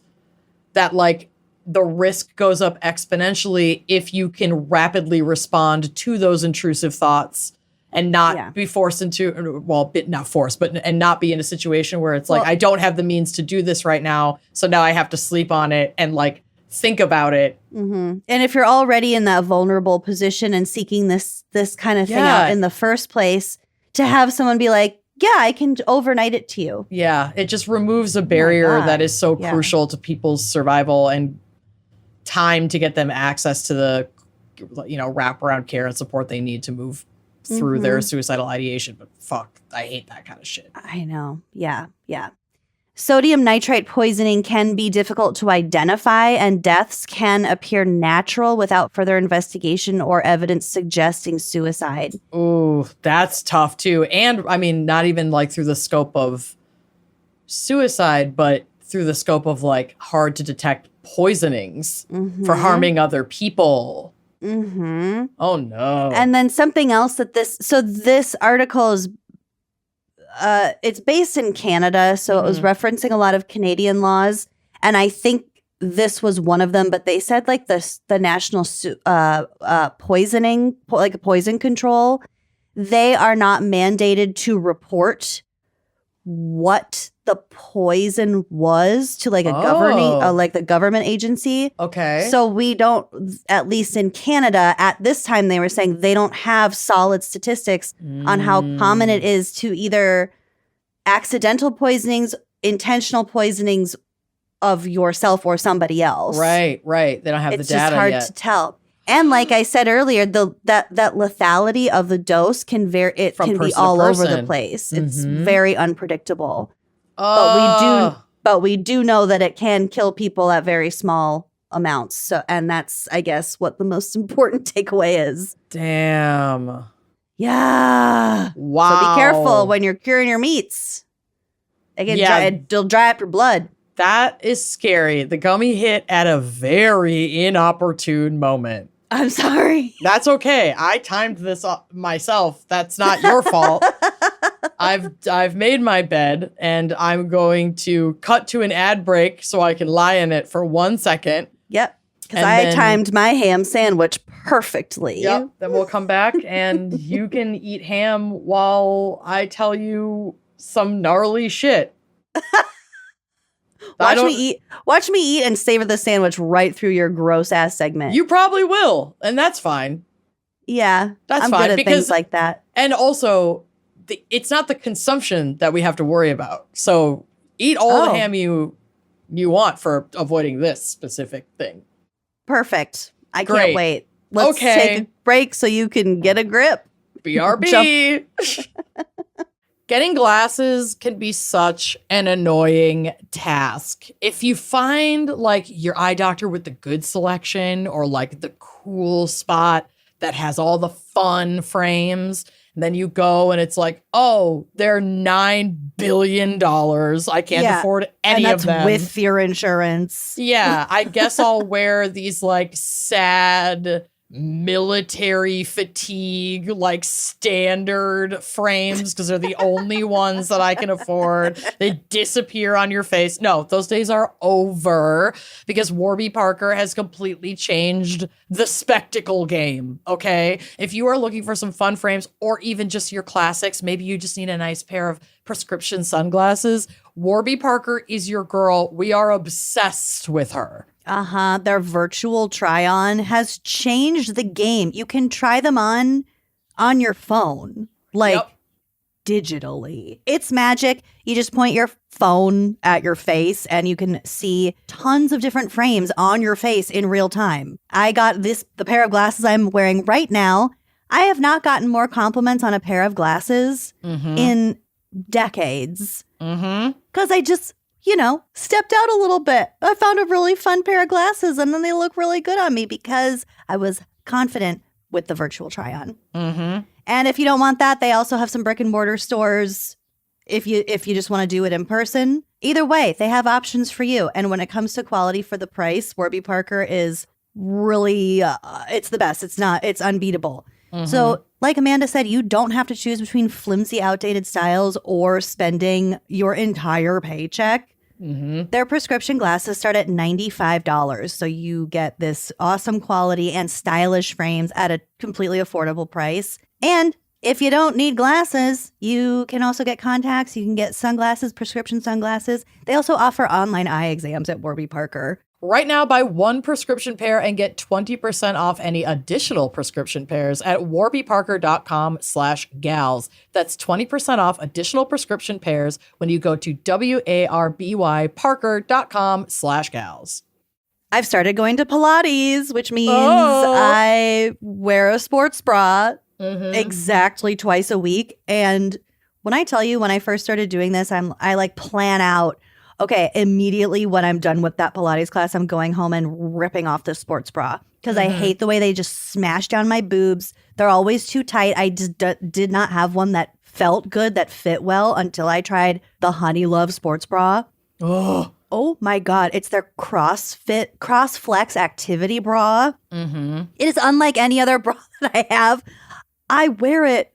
that like the risk goes up exponentially if you can rapidly respond to those intrusive thoughts and not be forced into, well, not forced, but and not be in a situation where it's like, I don't have the means to do this right now. So now I have to sleep on it and like think about it. Mm-hmm. And if you're already in that vulnerable position and seeking this kind of thing out in the first place, to have someone be like, yeah, I can overnight it to you. Yeah, it just removes a barrier that is so crucial to people's survival and time to get them access to the, wraparound care and support they need to move through their suicidal ideation. But fuck, I hate that kind of shit. I know. Yeah. Sodium nitrite poisoning can be difficult to identify, and deaths can appear natural without further investigation or evidence suggesting suicide. Ooh, that's tough too. And I mean, not even like through the scope of suicide, but through the scope of like hard to detect poisonings for harming other people. Oh no. And then something else that this article is it's based in Canada, so it was referencing a lot of Canadian laws, and I think this was one of them. But they said like the national poisoning, like poison control, they are not mandated to report what the poison was to like a the government agency. Okay. So we don't, at least in Canada at this time, they were saying they don't have solid statistics on how common it is to either accidental poisonings, intentional poisonings of yourself or somebody else. Right. They don't have the data yet. It's just hard to tell. And like I said earlier, that lethality of the dose can be all over the place. It's very unpredictable. But we do know that it can kill people at very small amounts. So, and that's, I guess, what the most important takeaway is. Damn. Yeah. Wow. So be careful when you're curing your meats. It'll dry up your blood. That is scary. The gummy hit at a very inopportune moment. I'm sorry. That's okay. I timed this up myself. That's not your fault. I've made my bed, and I'm going to cut to an ad break so I can lie in it for 1 second. Yep. Because I timed my ham sandwich perfectly. Yep. Then we'll come back, and you can eat ham while I tell you some gnarly shit. Watch me eat and savor the sandwich right through your gross ass segment. You probably will, and that's fine. Yeah, that's I'm fine good at things like that. And also, it's not the consumption that we have to worry about. So eat all the ham you want for avoiding this specific thing. Perfect. I can't wait. Let's Okay. take a break so you can get a grip. BRB. Getting glasses can be such an annoying task. If you find like your eye doctor with the good selection or like the cool spot that has all the fun frames, and then you go and it's like, oh, they're $9 billion. I can't afford any of them. With your insurance. Yeah, I guess I'll wear these like sad military fatigue, like standard frames because they're the only ones that I can afford. They disappear on your face. No, those days are over because Warby Parker has completely changed the spectacle game. Okay. If you are looking for some fun frames or even just your classics, maybe you just need a nice pair of prescription sunglasses. Warby Parker is your girl. We are obsessed with her. Their virtual try-on has changed the game. You can try them on your phone, digitally. It's magic. You just point your phone at your face and you can see tons of different frames on your face in real time. I got the pair of glasses I'm wearing right now. I have not gotten more compliments on a pair of glasses in decades. Because I just, stepped out a little bit. I found a really fun pair of glasses and then they look really good on me because I was confident with the virtual try-on. And if you don't want that, they also have some brick and mortar stores if you just want to do it in person. Either way, they have options for you. And when it comes to quality for the price, Warby Parker is really, it's the best. It's unbeatable. So like Amanda said, you don't have to choose between flimsy, outdated styles or spending your entire paycheck. Their prescription glasses start at $95. So you get this awesome quality and stylish frames at a completely affordable price. And if you don't need glasses, you can also get contacts. You can get sunglasses, prescription sunglasses. They also offer online eye exams at Warby Parker. Right now, buy one prescription pair and get 20% off any additional prescription pairs at warbyparker.com/gals. That's 20% off additional prescription pairs when you go to warbyparker.com/gals. I've started going to Pilates, which means I wear a sports bra exactly twice a week. And when I tell you, when I first started doing this, I like plan out, okay, immediately when I'm done with that Pilates class, I'm going home and ripping off the sports bra because I hate the way they just smash down my boobs. They're always too tight. I just did not have one that felt good, that fit well until I tried the Honey Love sports bra. Oh my God. It's their cross flex activity bra. It is unlike any other bra that I have. I wear it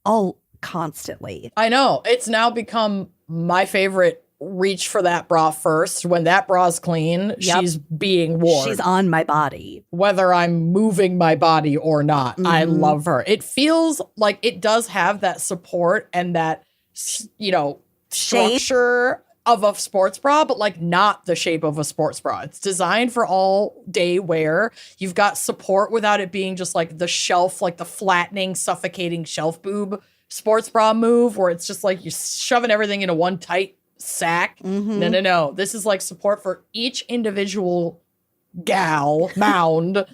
all constantly. I know. It's now become my favorite. Reach for that bra first. When that bra's clean, she's being worn. She's on my body. Whether I'm moving my body or not. I love her. It feels like it does have that support and that, structure of a sports bra, but like not the shape of a sports bra. It's designed for all day wear. You've got support without it being just like the shelf, like the flattening, suffocating shelf boob sports bra move where it's just like you're shoving everything into one tight sack. No. This is like support for each individual mound.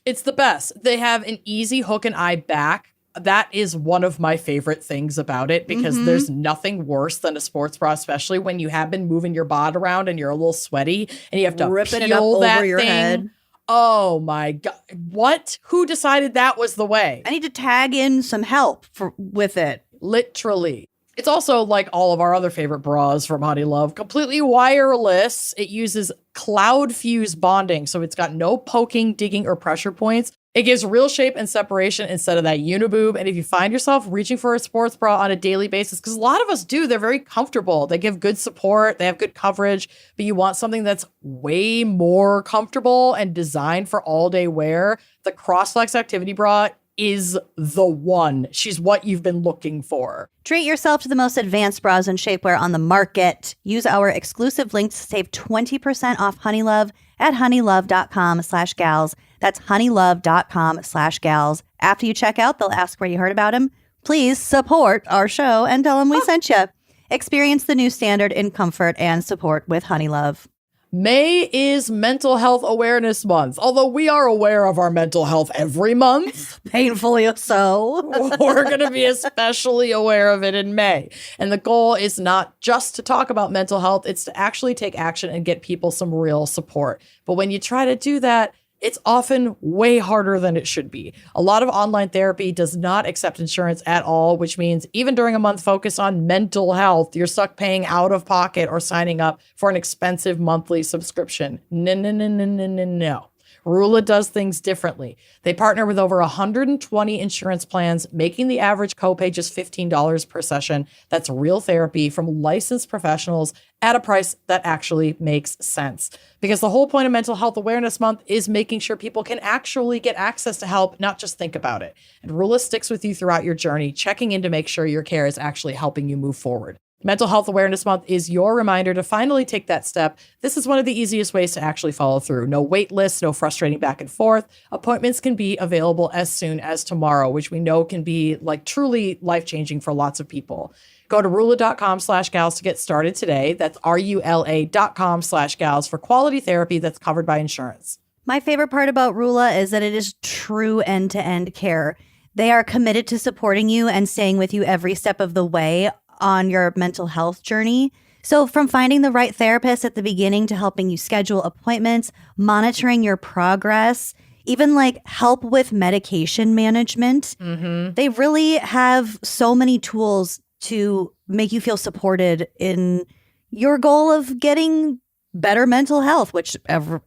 It's the best. They have an easy hook and eye back. That is one of my favorite things about it because there's nothing worse than a sports bra, especially when you have been moving your bod around and you're a little sweaty and you have to ripping peel it up that over your thing. head. Oh my God. What? Who decided that was the way? I need to tag in some help with it. Literally. It's also like all of our other favorite bras from Honey Love, completely wireless. It uses cloud fuse bonding, so it's got no poking, digging, or pressure points. It gives real shape and separation instead of that uniboob. And if you find yourself reaching for a sports bra on a daily basis, because a lot of us do, they're very comfortable. They give good support. They have good coverage, but you want something that's way more comfortable and designed for all day wear. The Crossflex Activity Bra is the one. She's what you've been looking for. Treat yourself to the most advanced bras and shapewear on the market. Use our exclusive link to save 20% off Honeylove at honeylove.com/gals. That's honeylove.com/gals. After you check out, they'll ask where you heard about him. Please support our show and tell them we sent you. Experience the new standard in comfort and support with Honeylove. May is Mental Health Awareness Month. Although we are aware of our mental health every month, Painfully so. we're going to be especially aware of it in May. And the goal is not just to talk about mental health, it's to actually take action and get people some real support. But when you try to do that, it's often way harder than it should be. A lot of online therapy does not accept insurance at all, which means even during a month focused on mental health, you're stuck paying out of pocket or signing up for an expensive monthly subscription. No. Rula does things differently. They partner with over 120 insurance plans, making the average copay just $15 per session. That's real therapy from licensed professionals at a price that actually makes sense. Because the whole point of Mental Health Awareness Month is making sure people can actually get access to help, not just think about it. And Rula sticks with you throughout your journey, checking in to make sure your care is actually helping you move forward. Mental Health Awareness Month is your reminder to finally take that step. This is one of the easiest ways to actually follow through. No wait lists, no frustrating back and forth. Appointments can be available as soon as tomorrow, which we know can be like truly life-changing for lots of people. Go to rula.com/gals to get started today. That's RULA.com/gals for quality therapy that's covered by insurance. My favorite part about Rula is that it is true end-to-end care. They are committed to supporting you and staying with you every step of the way on your mental health journey. So from finding the right therapist at the beginning to helping you schedule appointments, monitoring your progress, even like help with medication management, they really have so many tools to make you feel supported in your goal of getting better mental health, which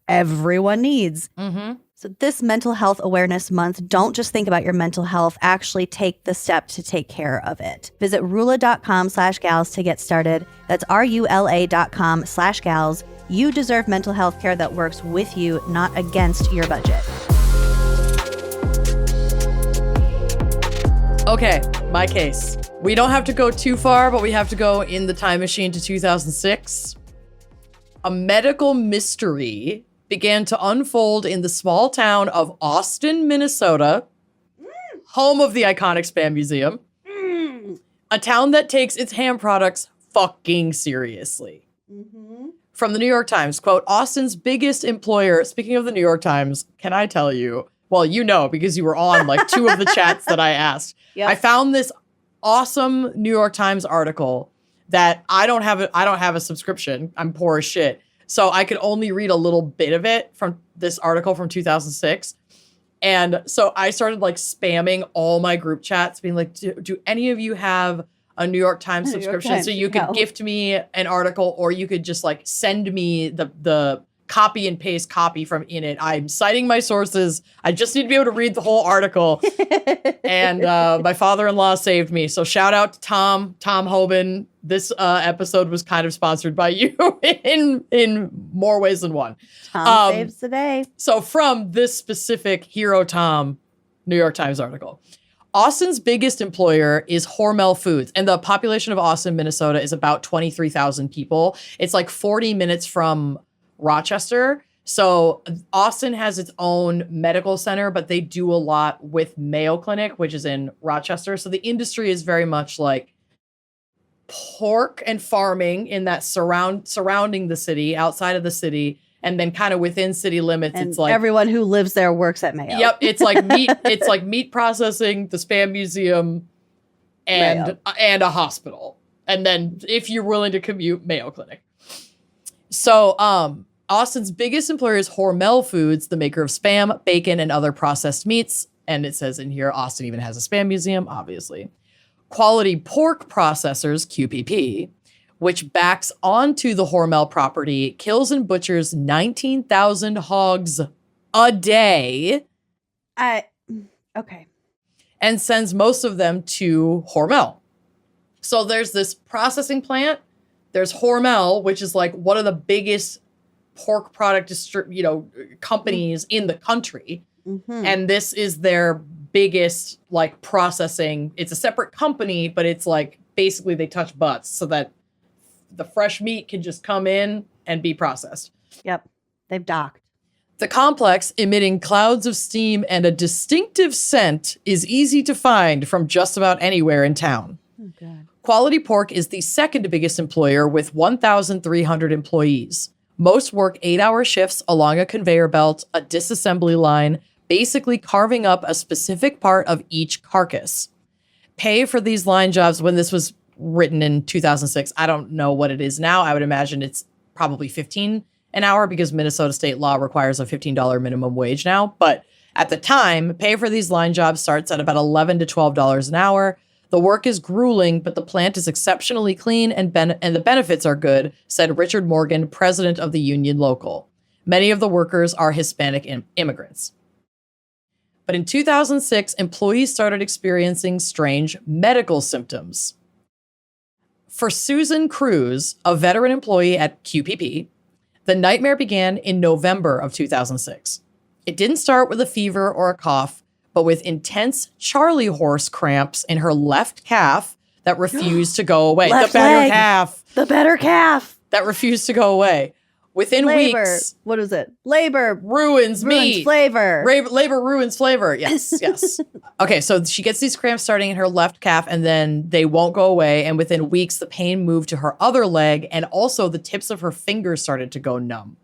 everyone needs. Mm-hmm. So this Mental Health Awareness Month, don't just think about your mental health, actually take the step to take care of it. Visit rula.com/gals to get started. That's RULA.com/gals. You deserve mental health care that works with you, not against your budget. Okay, my case. We don't have to go too far, but we have to go in the time machine to 2006. A medical mystery began to unfold in the small town of Austin, Minnesota, home of the iconic Spam Museum, a town that takes its ham products fucking seriously. From the New York Times, quote, Austin's biggest employer, speaking of the New York Times, can I tell you, well, you know, because you were on like 2 of the chats that I asked. Yep. I found this awesome New York Times article that I don't have a subscription. I'm poor as shit. So I could only read a little bit of it from this article from 2006. And so I started like spamming all my group chats, being like, do any of you have a New York Times subscription? So you could gift me an article, or you could just like send me the copy and paste copy from in it. I'm citing my sources. I just need to be able to read the whole article. And my father-in-law saved me. So shout out to Tom Hoban. This episode was kind of sponsored by you in more ways than one. Tom saves the day. So from this specific Hero Tom New York Times article, Austin's biggest employer is Hormel Foods, and the population of Austin, Minnesota is about 23,000 people. It's like 40 minutes from Rochester. So Austin has its own medical center, but they do a lot with Mayo Clinic, which is in Rochester. So the industry is very much like pork and farming in that surrounding the city, outside of the city, and then kind of within city limits. And it's like everyone who lives there works at Mayo. Yep, it's like meat. It's like meat processing, the Spam Museum, and a hospital. And then if you're willing to commute, Mayo Clinic. So Austin's biggest employer is Hormel Foods, the maker of Spam, bacon, and other processed meats. And it says in here, Austin even has a Spam Museum, obviously. Quality Pork Processors, QPP, which backs onto the Hormel property, kills and butchers 19,000 hogs a day. Okay. And sends most of them to Hormel. So there's this processing plant. There's Hormel, which is like one of the biggest pork product companies in the country. Mm-hmm. And this is their biggest like processing. It's a separate company, but it's like basically they touch butts so that the fresh meat can just come in and be processed. Yep. They've docked. The complex, emitting clouds of steam and a distinctive scent, is easy to find from just about anywhere in town. Oh, God. Quality Pork is the second biggest employer with 1,300 employees. Most work 8-hour shifts along a conveyor belt, a disassembly line, basically carving up a specific part of each carcass. Pay for these line jobs, when this was written in 2006, I don't know what it is now. I would imagine it's probably $15 an hour because Minnesota state law requires a $15 minimum wage now. But at the time, pay for these line jobs starts at about $11 to $12 an hour. The work is grueling, but the plant is exceptionally clean and the benefits are good, said Richard Morgan, president of the union local. Many of the workers are Hispanic immigrants. But in 2006, employees started experiencing strange medical symptoms. For Susan Cruz, a veteran employee at QPP, the nightmare began in November of 2006. It didn't start with a fever or a cough, but with intense Charlie horse cramps in her left calf that refused to go away. Left the better leg. calf. The better calf. That refused to go away. Within Labor. weeks. What is it? Labor. Ruins meat. Flavor. Labor ruins flavor. Yes, yes. Okay, so she gets these cramps starting in her left calf, and then they won't go away. And within weeks, the pain moved to her other leg, and also the tips of her fingers started to go numb.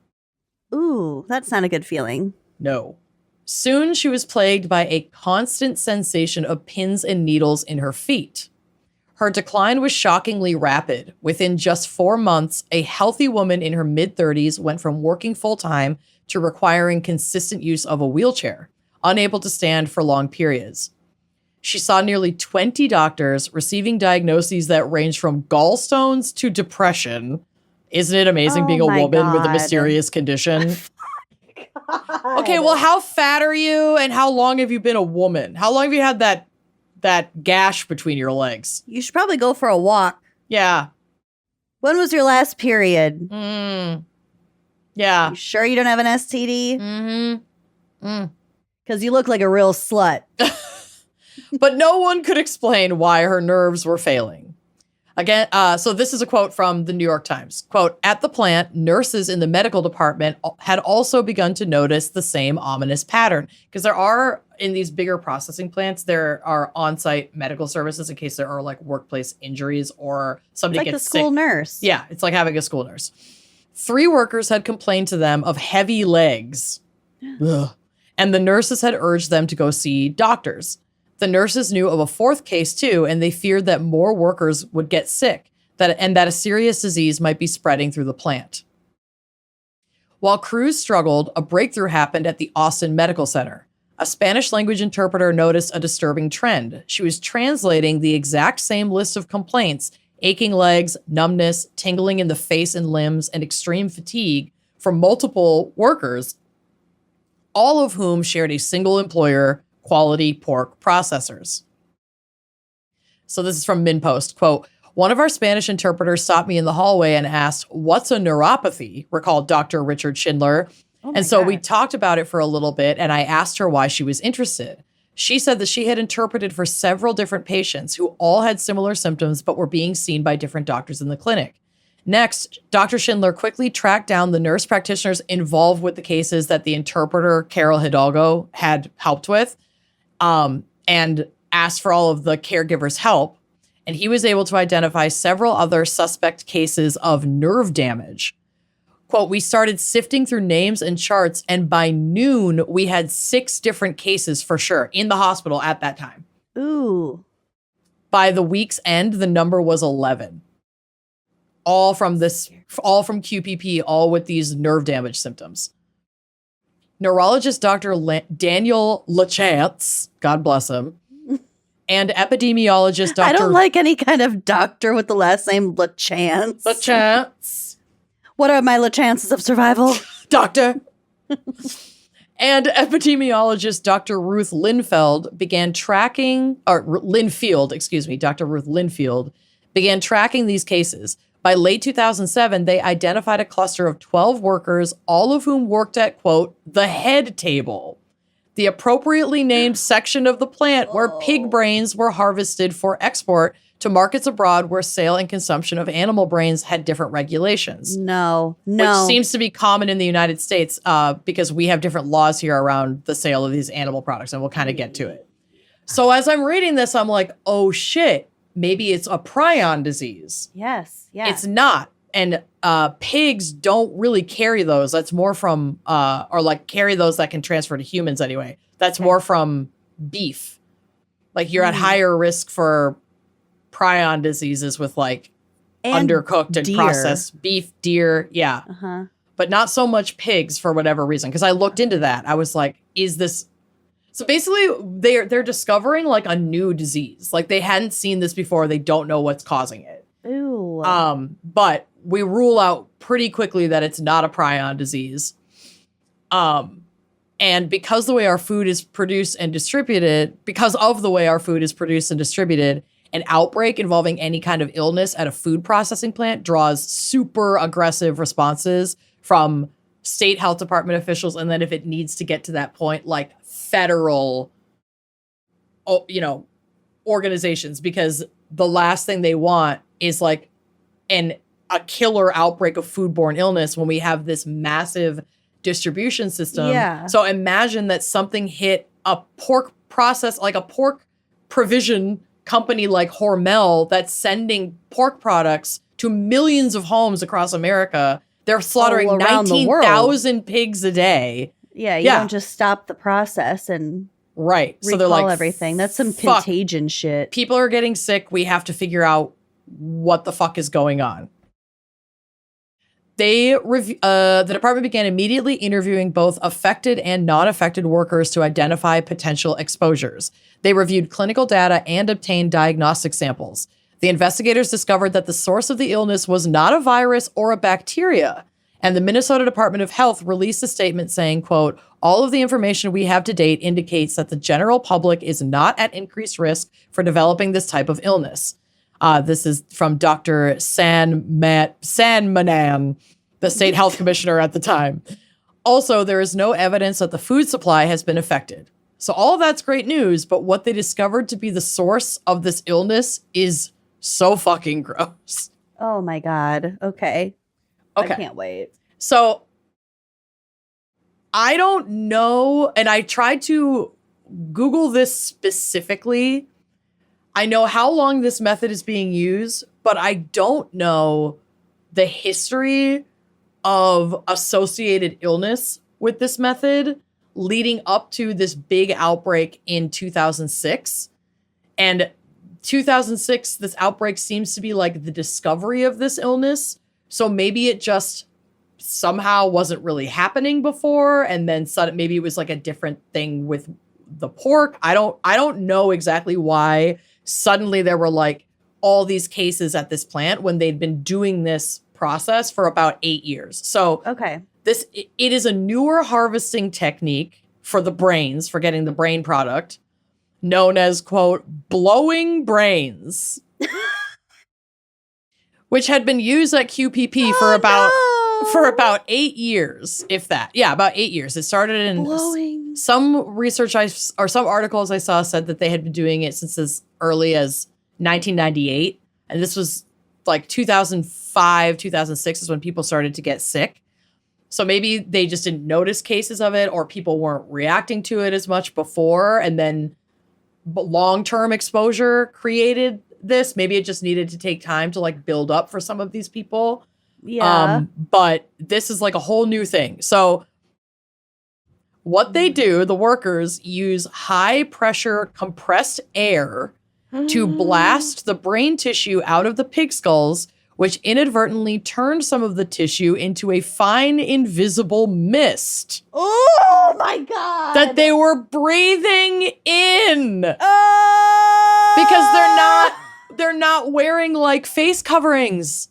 Ooh, that's not a good feeling. No. Soon, she was plagued by a constant sensation of pins and needles in her feet. Her decline was shockingly rapid. Within just 4 months, a healthy woman in her mid-30s went from working full-time to requiring consistent use of a wheelchair, unable to stand for long periods. she saw nearly 20 doctors receiving diagnoses that range from gallstones to depression. Isn't it amazing being a my woman with a God. mysterious condition? Okay, well, how fat are you and how long have you been a woman? How long have you had that gash between your legs? You should probably go for a walk. Yeah. When was your last period? Yeah. You sure you don't have an STD? Mm-hmm. Because you look like a real slut. But no one could explain why her nerves were failing. Again, so this is a quote from the New York Times. Quote, at the plant, nurses in the medical department had also begun to notice the same ominous pattern. Because there are, in these bigger processing plants, there are on-site medical services in case there are like workplace injuries or somebody Like gets the school sick. nurse. Yeah, it's like having a school nurse. 3 workers had complained to them of heavy legs. Ugh. And the nurses had urged them to go see doctors. The nurses knew of a 4th case too, and they feared that more workers would get sick, and that a serious disease might be spreading through the plant. While crews struggled, a breakthrough happened at the Austin Medical Center. A Spanish language interpreter noticed a disturbing trend. She was translating the exact same list of complaints, aching legs, numbness, tingling in the face and limbs, and extreme fatigue from multiple workers, all of whom shared a single employer, Quality Pork Processors. So this is from MinPost. Quote, one of our Spanish interpreters stopped me in the hallway and asked, what's a neuropathy? Recalled Dr. Richard Schindler. And so we talked about it for a little bit, and I asked her why she was interested. She said that she had interpreted for several different patients who all had similar symptoms but were being seen by different doctors in the clinic. Next, Dr. Schindler quickly tracked down the nurse practitioners involved with the cases that the interpreter, Carol Hidalgo, had helped with, and asked for all of the caregivers' help. And he was able to identify several other suspect cases of nerve damage. Quote, we started sifting through names and charts, and by noon, we had 6 different cases for sure in the hospital at that time. Ooh. By the week's end, the number was 11. All from QPP, all with these nerve damage symptoms. Neurologist Dr. Daniel LaChance, God bless him, and epidemiologist Dr. I don't like any kind of doctor with the last name LaChance. LaChance. What are my chances of survival? Doctor. And epidemiologist Dr. Ruth Linfield began tracking, Dr. Ruth Linfield began tracking these cases. By late 2007, they identified a cluster of 12 workers, all of whom worked at, quote, the head table, the appropriately named section of the plant where pig brains were harvested for export to markets abroad where sale and consumption of animal brains had different regulations. No. Which seems to be common in the United States because we have different laws here around the sale of these animal products, and we'll kind of get to it. So as I'm reading this, I'm like, oh shit, maybe it's a prion disease. Yes. Yeah. It's not. And pigs don't really carry those. That's more from, carry those that can transfer to humans anyway. That's more from beef. Like you're at higher risk for prion diseases with like And undercooked and deer. processed beef, deer. Yeah. Uh-huh. But not so much pigs for whatever reason. Because I looked into that. I was like, is this... So basically, they're discovering like a new disease. Like they hadn't seen this before. They don't know what's causing it. Ooh. But we rule out pretty quickly that it's not a prion disease. And because of the way our food is produced and distributed, an outbreak involving any kind of illness at a food processing plant draws super aggressive responses from state health department officials. And then if it needs to get to that point, like federal, organizations, because the last thing they want is like a killer outbreak of foodborne illness when we have this massive distribution system. Yeah. So imagine that something hit a pork process, like a pork provision company like Hormel that's sending pork products to millions of homes across America. They're slaughtering All around the world. 19,000 pigs a day. Yeah, you Yeah. don't just stop the process and Right. recall So they're like, everything. That's some fuck. contagion shit. People are getting sick. We have to figure out what the fuck is going on. The department began immediately interviewing both affected and non-affected workers to identify potential exposures. They reviewed clinical data and obtained diagnostic samples. The investigators discovered that the source of the illness was not a virus or a bacteria. And the Minnesota Department of Health released a statement saying, quote, all of the information we have to date indicates that the general public is not at increased risk for developing this type of illness. This is from Dr. Sanmanan, the state health commissioner at the time. Also, there is no evidence that the food supply has been affected. So all of that's great news, but what they discovered to be the source of this illness is so fucking gross. Oh my God. Okay. I can't wait. So I don't know, and I tried to Google this specifically. I know how long this method is being used, but I don't know the history of associated illness with this method leading up to this big outbreak in 2006. And 2006, this outbreak seems to be like the discovery of this illness. So maybe it just somehow wasn't really happening before, and then maybe it was like a different thing with the pork. I don't know exactly why suddenly there were like all these cases at this plant when they'd been doing this process for about 8 years. So Okay. it is a newer harvesting technique for the brains, for getting the brain product, known as, quote, blowing brains, which had been used at QPP for about 8 years, if that. Yeah, about 8 years. It started in some some articles I saw said that they had been doing it since as early as 1998. And this was like 2005, 2006 is when people started to get sick. So maybe they just didn't notice cases of it, or people weren't reacting to it as much before. And then long-term exposure created this. Maybe it just needed to take time to like build up for some of these people. Yeah. But this is like a whole new thing. So what they do, the workers use high pressure compressed air to blast the brain tissue out of the pig skulls, which inadvertently turned some of the tissue into a fine invisible mist. Oh my God. That they were breathing in. Oh! Because they're not wearing like face coverings.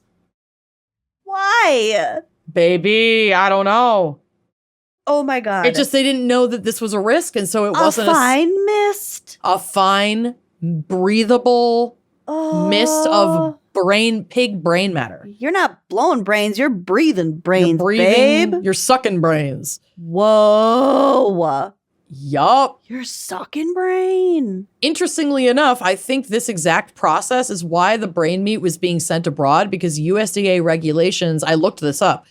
Why? Baby, I don't know. Oh my God. It just, they didn't know that this was a risk, and so it wasn't a fine mist. a fine, breathable mist of pig brain matter. You're not blowing brains, you're breathing brains, You're breathing, babe. you're sucking brains. Whoa. Yup. You're sucking brain. Interestingly enough, I think this exact process is why the brain meat was being sent abroad, because USDA regulations, I looked this up,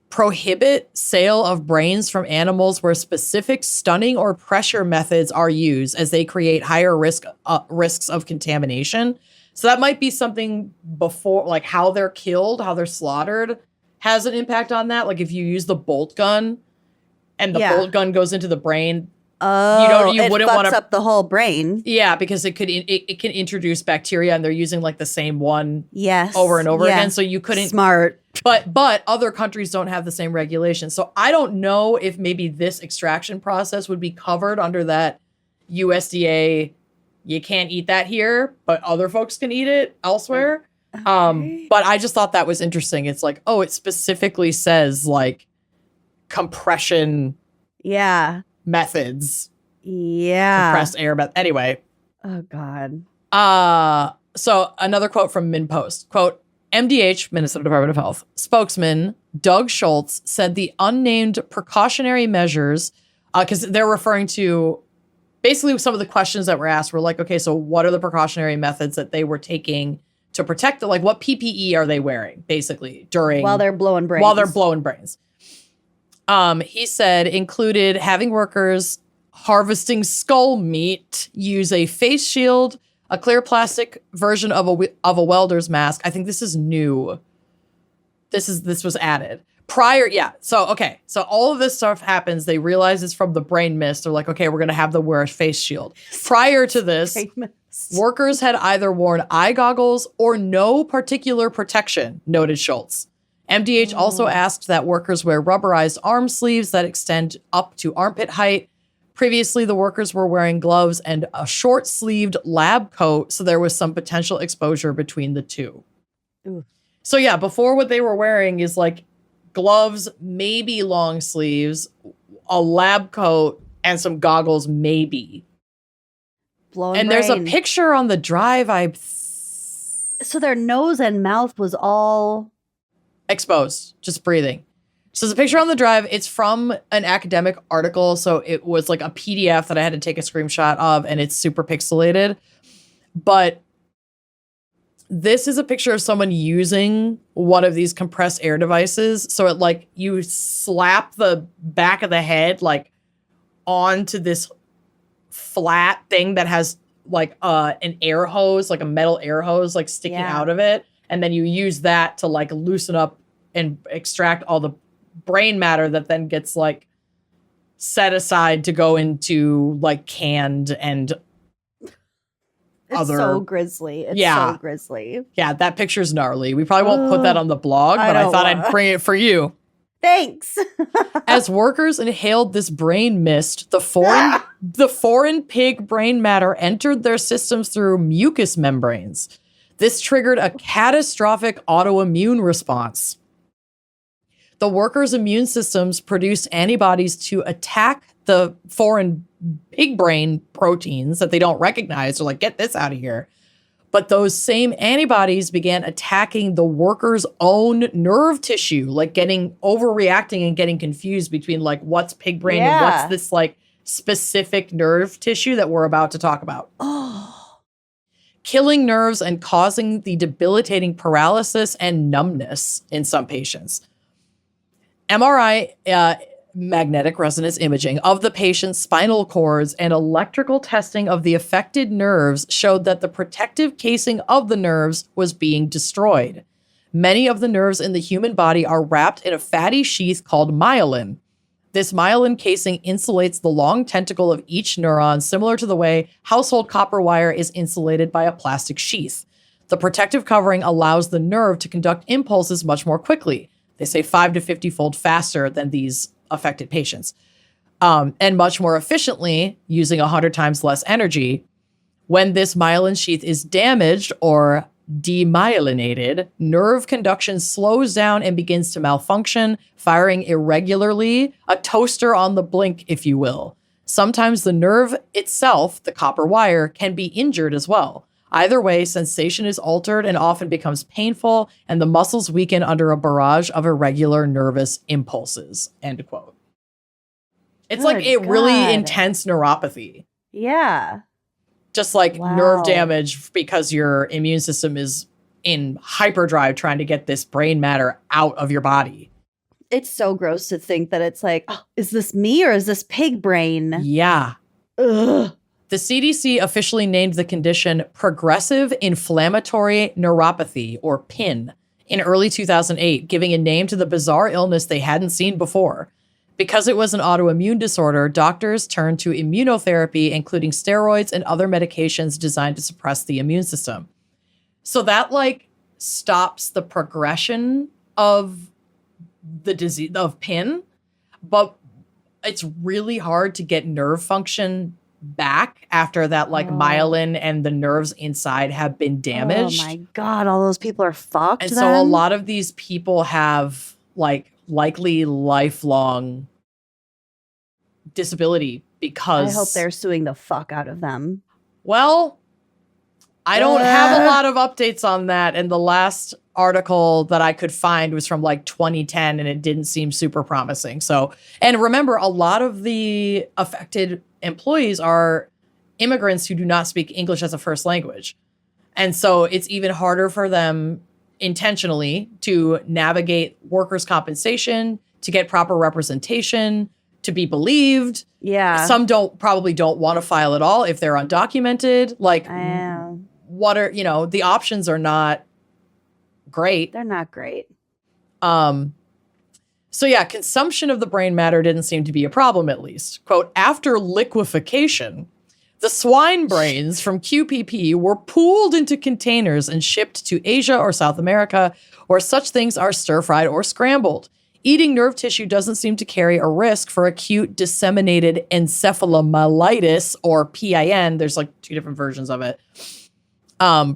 prohibit sale of brains from animals where specific stunning or pressure methods are used, as they create higher risks of contamination. So that might be something before, like how they're killed, how they're slaughtered has an impact on that. Like if you use the bolt gun and the bolt gun goes into the brain, it wouldn't fucks want to up the whole brain. Yeah, because it can introduce bacteria, and they're using like the same one Yes. over and over again. So you couldn't. Smart. But other countries don't have the same regulations. So I don't know if maybe this extraction process would be covered under that USDA. You can't eat that here, but other folks can eat it elsewhere. Okay. But I just thought that was interesting. It's like, oh, it specifically says like compression methods. Yeah. Compressed air. But anyway. Oh, God. So another quote from MinnPost. Quote, MDH, Minnesota Department of Health, spokesman Doug Schultz said the unnamed precautionary measures, because they're referring to basically some of the questions that were asked were like, okay, so what are the precautionary methods that they were taking to protect like what PPE are they wearing basically while they're blowing brains. He said included having workers harvesting skull meat use a face shield, a clear plastic version of a welder's mask. I think this is new. This was added prior. Yeah. So all of this stuff happens. They realize it's from the brain mist. They're like, okay, we're gonna have them wear a face shield. Prior to this, workers had either worn eye goggles or no particular protection, noted Schultz. MDH also asked that workers wear rubberized arm sleeves that extend up to armpit height. Previously, the workers were wearing gloves and a short-sleeved lab coat, so there was some potential exposure between the two. Ooh. So yeah, before what they were wearing is like gloves, maybe long sleeves, a lab coat, and some goggles, maybe. Blowing There's a brain. picture on the drive. So their nose and mouth was all Exposed, just breathing. So there's a picture on the drive. It's from an academic article. So it was like a PDF that I had to take a screenshot of, and it's super pixelated. But this is a picture of someone using one of these compressed air devices. So it like you slap the back of the head like onto this flat thing that has like an air hose, like a metal air hose, like sticking out of it. And then you use that to like loosen up and extract all the brain matter that then gets like set aside to go into like canned and It's so grisly. It's so grisly. Yeah, that picture's gnarly. We probably won't put that on the blog, but I thought I'd bring it for you. Thanks. As workers inhaled this brain mist, the foreign pig brain matter entered their systems through mucous membranes. This triggered a catastrophic autoimmune response. The workers' immune systems produced antibodies to attack the foreign pig brain proteins that they don't recognize. They're like, get this out of here. But those same antibodies began attacking the workers' own nerve tissue, like getting overreacting and getting confused between like what's pig brain and what's this like specific nerve tissue that we're about to talk about. Killing nerves and causing the debilitating paralysis and numbness in some patients. MRI, magnetic resonance imaging of the patient's spinal cords and electrical testing of the affected nerves showed that the protective casing of the nerves was being destroyed. Many of the nerves in the human body are wrapped in a fatty sheath called myelin. This myelin casing insulates the long tentacle of each neuron, similar to the way household copper wire is insulated by a plastic sheath. The protective covering allows the nerve to conduct impulses much more quickly. They say 5 to 50-fold faster than these affected patients, and much more efficiently, using 100 times less energy. When this myelin sheath is damaged or demyelinated, nerve conduction slows down and begins to malfunction, firing irregularly, a toaster on the blink, if you will. Sometimes the nerve itself, the copper wire, can be injured as well. Either way, sensation is altered and often becomes painful, and the muscles weaken under a barrage of irregular nervous impulses. End quote. It's like a really intense neuropathy. Yeah. Just like nerve damage because your immune system is in hyperdrive trying to get this brain matter out of your body. It's so gross to think that it's like, oh, is this me or is this pig brain? Yeah. Ugh. The CDC officially named the condition Progressive Inflammatory Neuropathy, or PIN, in early 2008, giving a name to the bizarre illness they hadn't seen before. Because it was an autoimmune disorder, doctors turned to immunotherapy, including steroids and other medications designed to suppress the immune system. So that like stops the progression of the disease of PIN, but it's really hard to get nerve function back after that like myelin and the nerves inside have been damaged. Oh my God, all those people are fucked. And so a lot of these people have like likely lifelong disability because I hope they're suing the fuck out of them. Well, I don't have a lot of updates on that. And the last article that I could find was from like 2010 and it didn't seem super promising. So, and remember, a lot of the affected employees are immigrants who do not speak English as a first language. And so it's even harder for them intentionally to navigate workers' compensation, to get proper representation, to be believed. Yeah. Some probably don't want to file at all if they're undocumented. Like, what are, the options are not great. They're not great. So yeah, consumption of the brain matter didn't seem to be a problem, at least. Quote, after liquefaction, The swine brains from QPP were pooled into containers and shipped to Asia or South America, where such things are stir-fried or scrambled. Eating nerve tissue doesn't seem to carry a risk for acute disseminated encephalomyelitis, or PIN. There's like 2 different versions of it.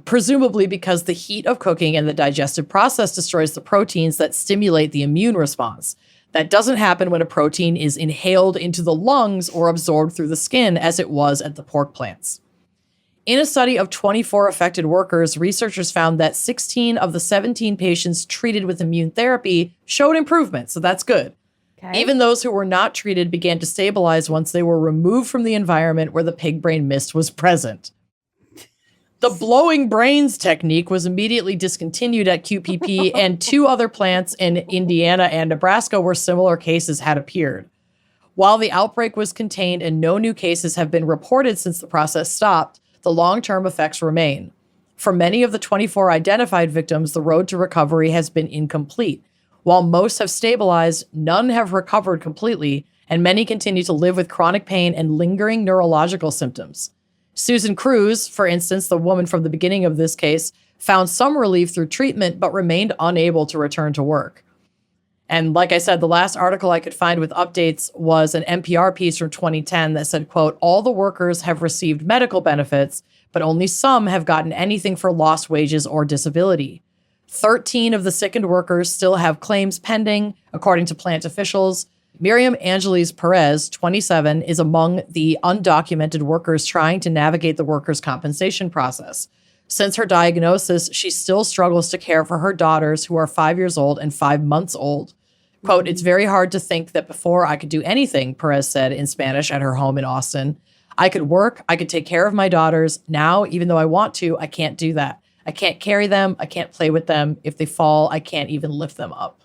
Presumably because the heat of cooking and the digestive process destroys the proteins that stimulate the immune response. That doesn't happen when a protein is inhaled into the lungs or absorbed through the skin, as it was at the pork plants. In a study of 24 affected workers, researchers found that 16 of the 17 patients treated with immune therapy showed improvement, so that's good. Okay. Even those who were not treated began to stabilize once they were removed from the environment where the pig brain mist was present. The blowing brains technique was immediately discontinued at QPP and 2 other plants in Indiana and Nebraska where similar cases had appeared. While the outbreak was contained and no new cases have been reported since the process stopped, the long-term effects remain. For many of the 24 identified victims, the road to recovery has been incomplete. While most have stabilized, none have recovered completely, and many continue to live with chronic pain and lingering neurological symptoms. Susan Cruz, for instance, the woman from the beginning of this case, found some relief through treatment but remained unable to return to work. And like I said, the last article I could find with updates was an NPR piece from 2010 that said, quote, all the workers have received medical benefits, but only some have gotten anything for lost wages or disability. 13 of the sickened workers still have claims pending, according to plant officials. Miriam Angeles Perez, 27, is among the undocumented workers trying to navigate the workers' compensation process. Since her diagnosis, she still struggles to care for her daughters, who are 5 years old and 5 months old. Quote, it's very hard to think that before I could do anything, Perez said in Spanish at her home in Austin. I could work, I could take care of my daughters. Now, even though I want to, I can't do that. I can't carry them, I can't play with them. If they fall, I can't even lift them up.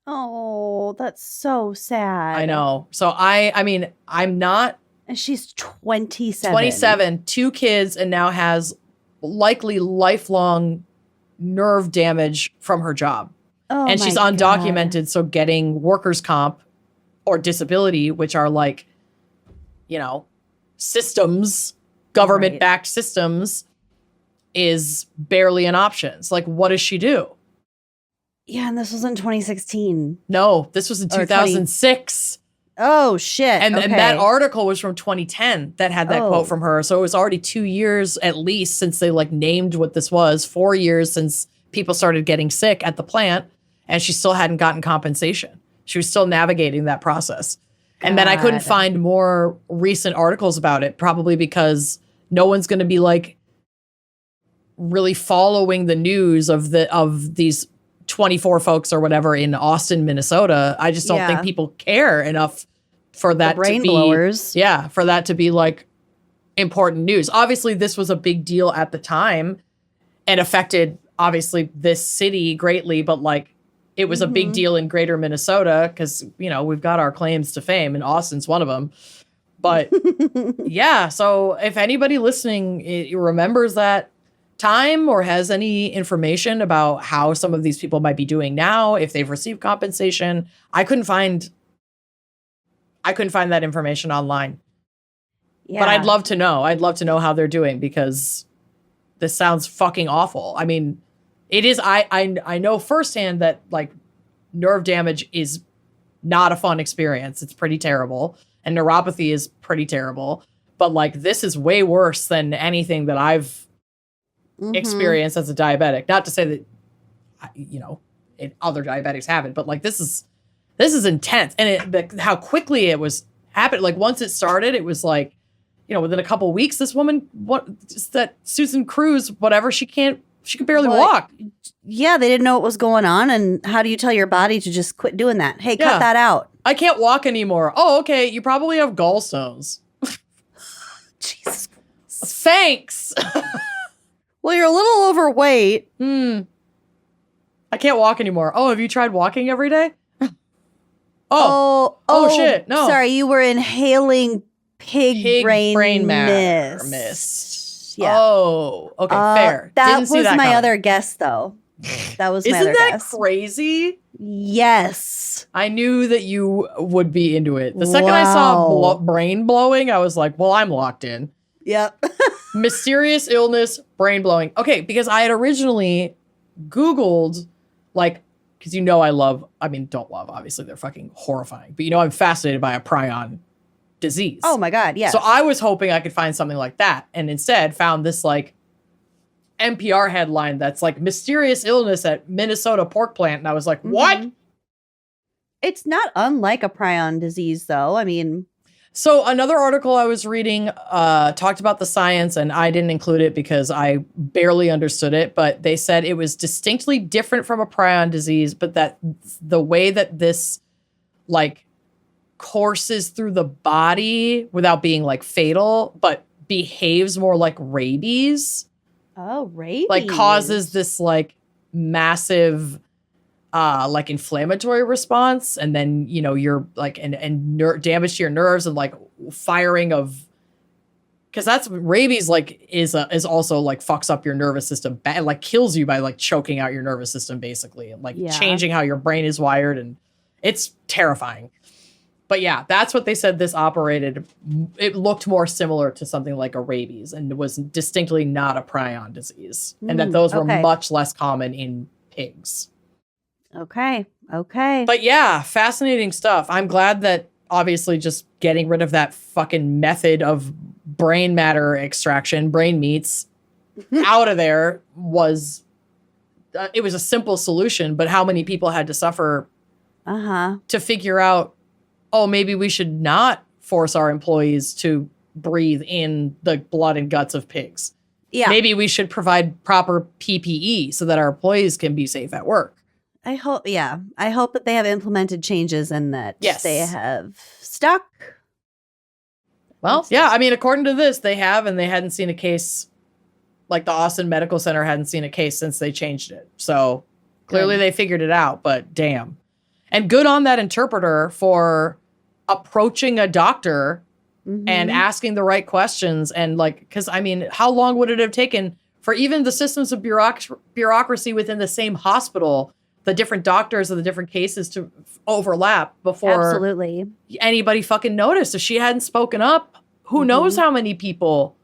Oh, that's so sad. I know. So I mean, I'm not. And she's 27. 27, 2 kids, and now has likely lifelong nerve damage from her job. Oh, and she's my undocumented, God. so getting workers' comp or disability, which are like, you know, systems, government-backed systems, is barely an option. It's like, what does she do? Yeah, and this was in 2016. No, this was in 2006. Oh, shit. And okay. that article was from 2010 that had that quote from her. So it was already 2 years at least since they like named what this was, 4 years since people started getting sick at the plant, and she still hadn't gotten compensation. She was still navigating that process. And then I couldn't find more recent articles about it, probably because no one's going to be like really following the news of these 24 folks or whatever in Austin, Minnesota. I just don't think people care enough for that brain to be blowers. Yeah, for that to be like important news. Obviously, this was a big deal at the time and affected obviously this city greatly, but like it was a big deal in greater Minnesota because, you know, we've got our claims to fame and Austin's one of them. But yeah, so if anybody listening remembers that time or has any information about how some of these people might be doing now, if they've received compensation, I couldn't find that information online. Yeah. But I'd love to know. I'd love to know how they're doing because this sounds fucking awful. I mean, it is. I know firsthand that like nerve damage is not a fun experience. It's pretty terrible. And neuropathy is pretty terrible. But like this is way worse than anything that I've experienced as a diabetic. Not to say that, you know, other diabetics haven't, but like this is intense. And how quickly it was happening. Like once it started, it was like, you know, within a couple of weeks, this woman, that Susan Cruz, whatever, she could barely walk. Yeah, they didn't know what was going on. And how do you tell your body to just quit doing that? Hey, cut that out. I can't walk anymore. Oh, okay. You probably have gallstones. Jesus. Thanks. Well, you're a little overweight. I can't walk anymore. Oh, have you tried walking every day? Oh, shit. No. Sorry, you were inhaling pig brain matter mist. mist. Yeah. Oh, okay, fair. That Didn't was see that my coming. other guess, though. That was my Isn't other that guess. crazy? Yes. I knew that you would be into it. The second I saw brain blowing, I was like, well, I'm locked in. Yep. Mysterious illness, brain blowing. Okay, because I had originally Googled, like, because don't love, obviously they're fucking horrifying, but I'm fascinated by a prion disease. Oh my God, yes. So I was hoping I could find something like that, and instead found this like NPR headline that's like mysterious illness at Minnesota pork plant, and I was like, what? It's not unlike a prion disease, though. I mean, so another article I was reading talked about the science, and I didn't include it because I barely understood it, but they said it was distinctly different from a prion disease, but that the way that this like courses through the body without being like fatal, but behaves more like rabies. Oh, rabies. Like causes this like massive like inflammatory response, and then you're like and damage to your nerves and like firing of, because that's rabies like is also like fucks up your nervous system, like kills you by like choking out your nervous system basically, and like changing how your brain is wired, and it's terrifying. But yeah, that's what they said this operated. It looked more similar to something like a rabies and was distinctly not a prion disease, and that those were much less common in pigs. Okay. But yeah, fascinating stuff. I'm glad that obviously just getting rid of that fucking method of brain matter extraction, brain meats, out of there was, it was a simple solution, but how many people had to suffer to figure out, oh, maybe we should not force our employees to breathe in the blood and guts of pigs. Yeah. Maybe we should provide proper PPE so that our employees can be safe at work. I hope that they have implemented changes and that they have stuck. Well, yeah, I mean, according to this, they have, and they hadn't seen a case, like the Austin Medical Center hadn't seen a case since they changed it. So clearly they figured it out, but damn. And good on that interpreter for approaching a doctor and asking the right questions. And like, because I mean, how long would it have taken for even the systems of bureaucracy within the same hospital, the different doctors of the different cases to overlap before anybody fucking noticed? If she hadn't spoken up, who knows how many people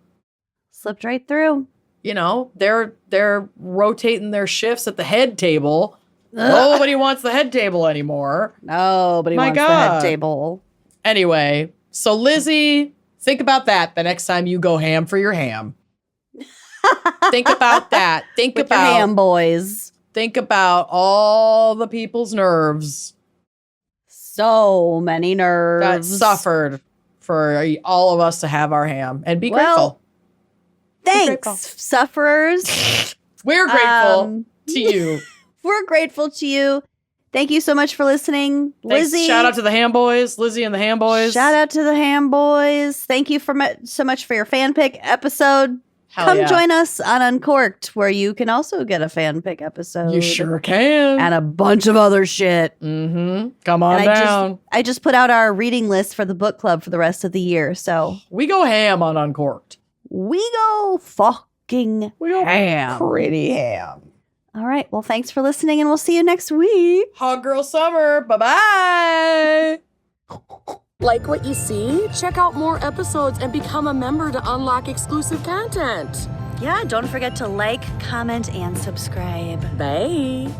slipped right through. They're rotating their shifts at the head table. Nobody wants the head table anymore. Nobody wants the head table. Anyway, so Lizzie, think about that the next time you go ham for your ham. Think about that. Think With about your ham boys. Think about all the people's nerves. So many nerves. That suffered for all of us to have our ham. And be grateful. Thanks, grateful. sufferers. We're grateful to you. We're grateful to you. Thank you so much for listening. Thanks. Lizzie. Shout out to the Ham Boys. Lizzie and the Ham Boys. Shout out to the Ham Boys. Thank you so much for your fan pick episode. Come join us on Uncorked, where you can also get a fan pick episode. You sure can. And a bunch of other shit. Come on down. I just put out our reading list for the book club for the rest of the year. So we go ham on Uncorked. We go fucking ham. Pretty ham. All right. Well, thanks for listening, and we'll see you next week. Hot Girl Summer. Bye-bye. Like what you see? Check out more episodes and become a member to unlock exclusive content. Yeah, don't forget to like, comment, and subscribe. Bye.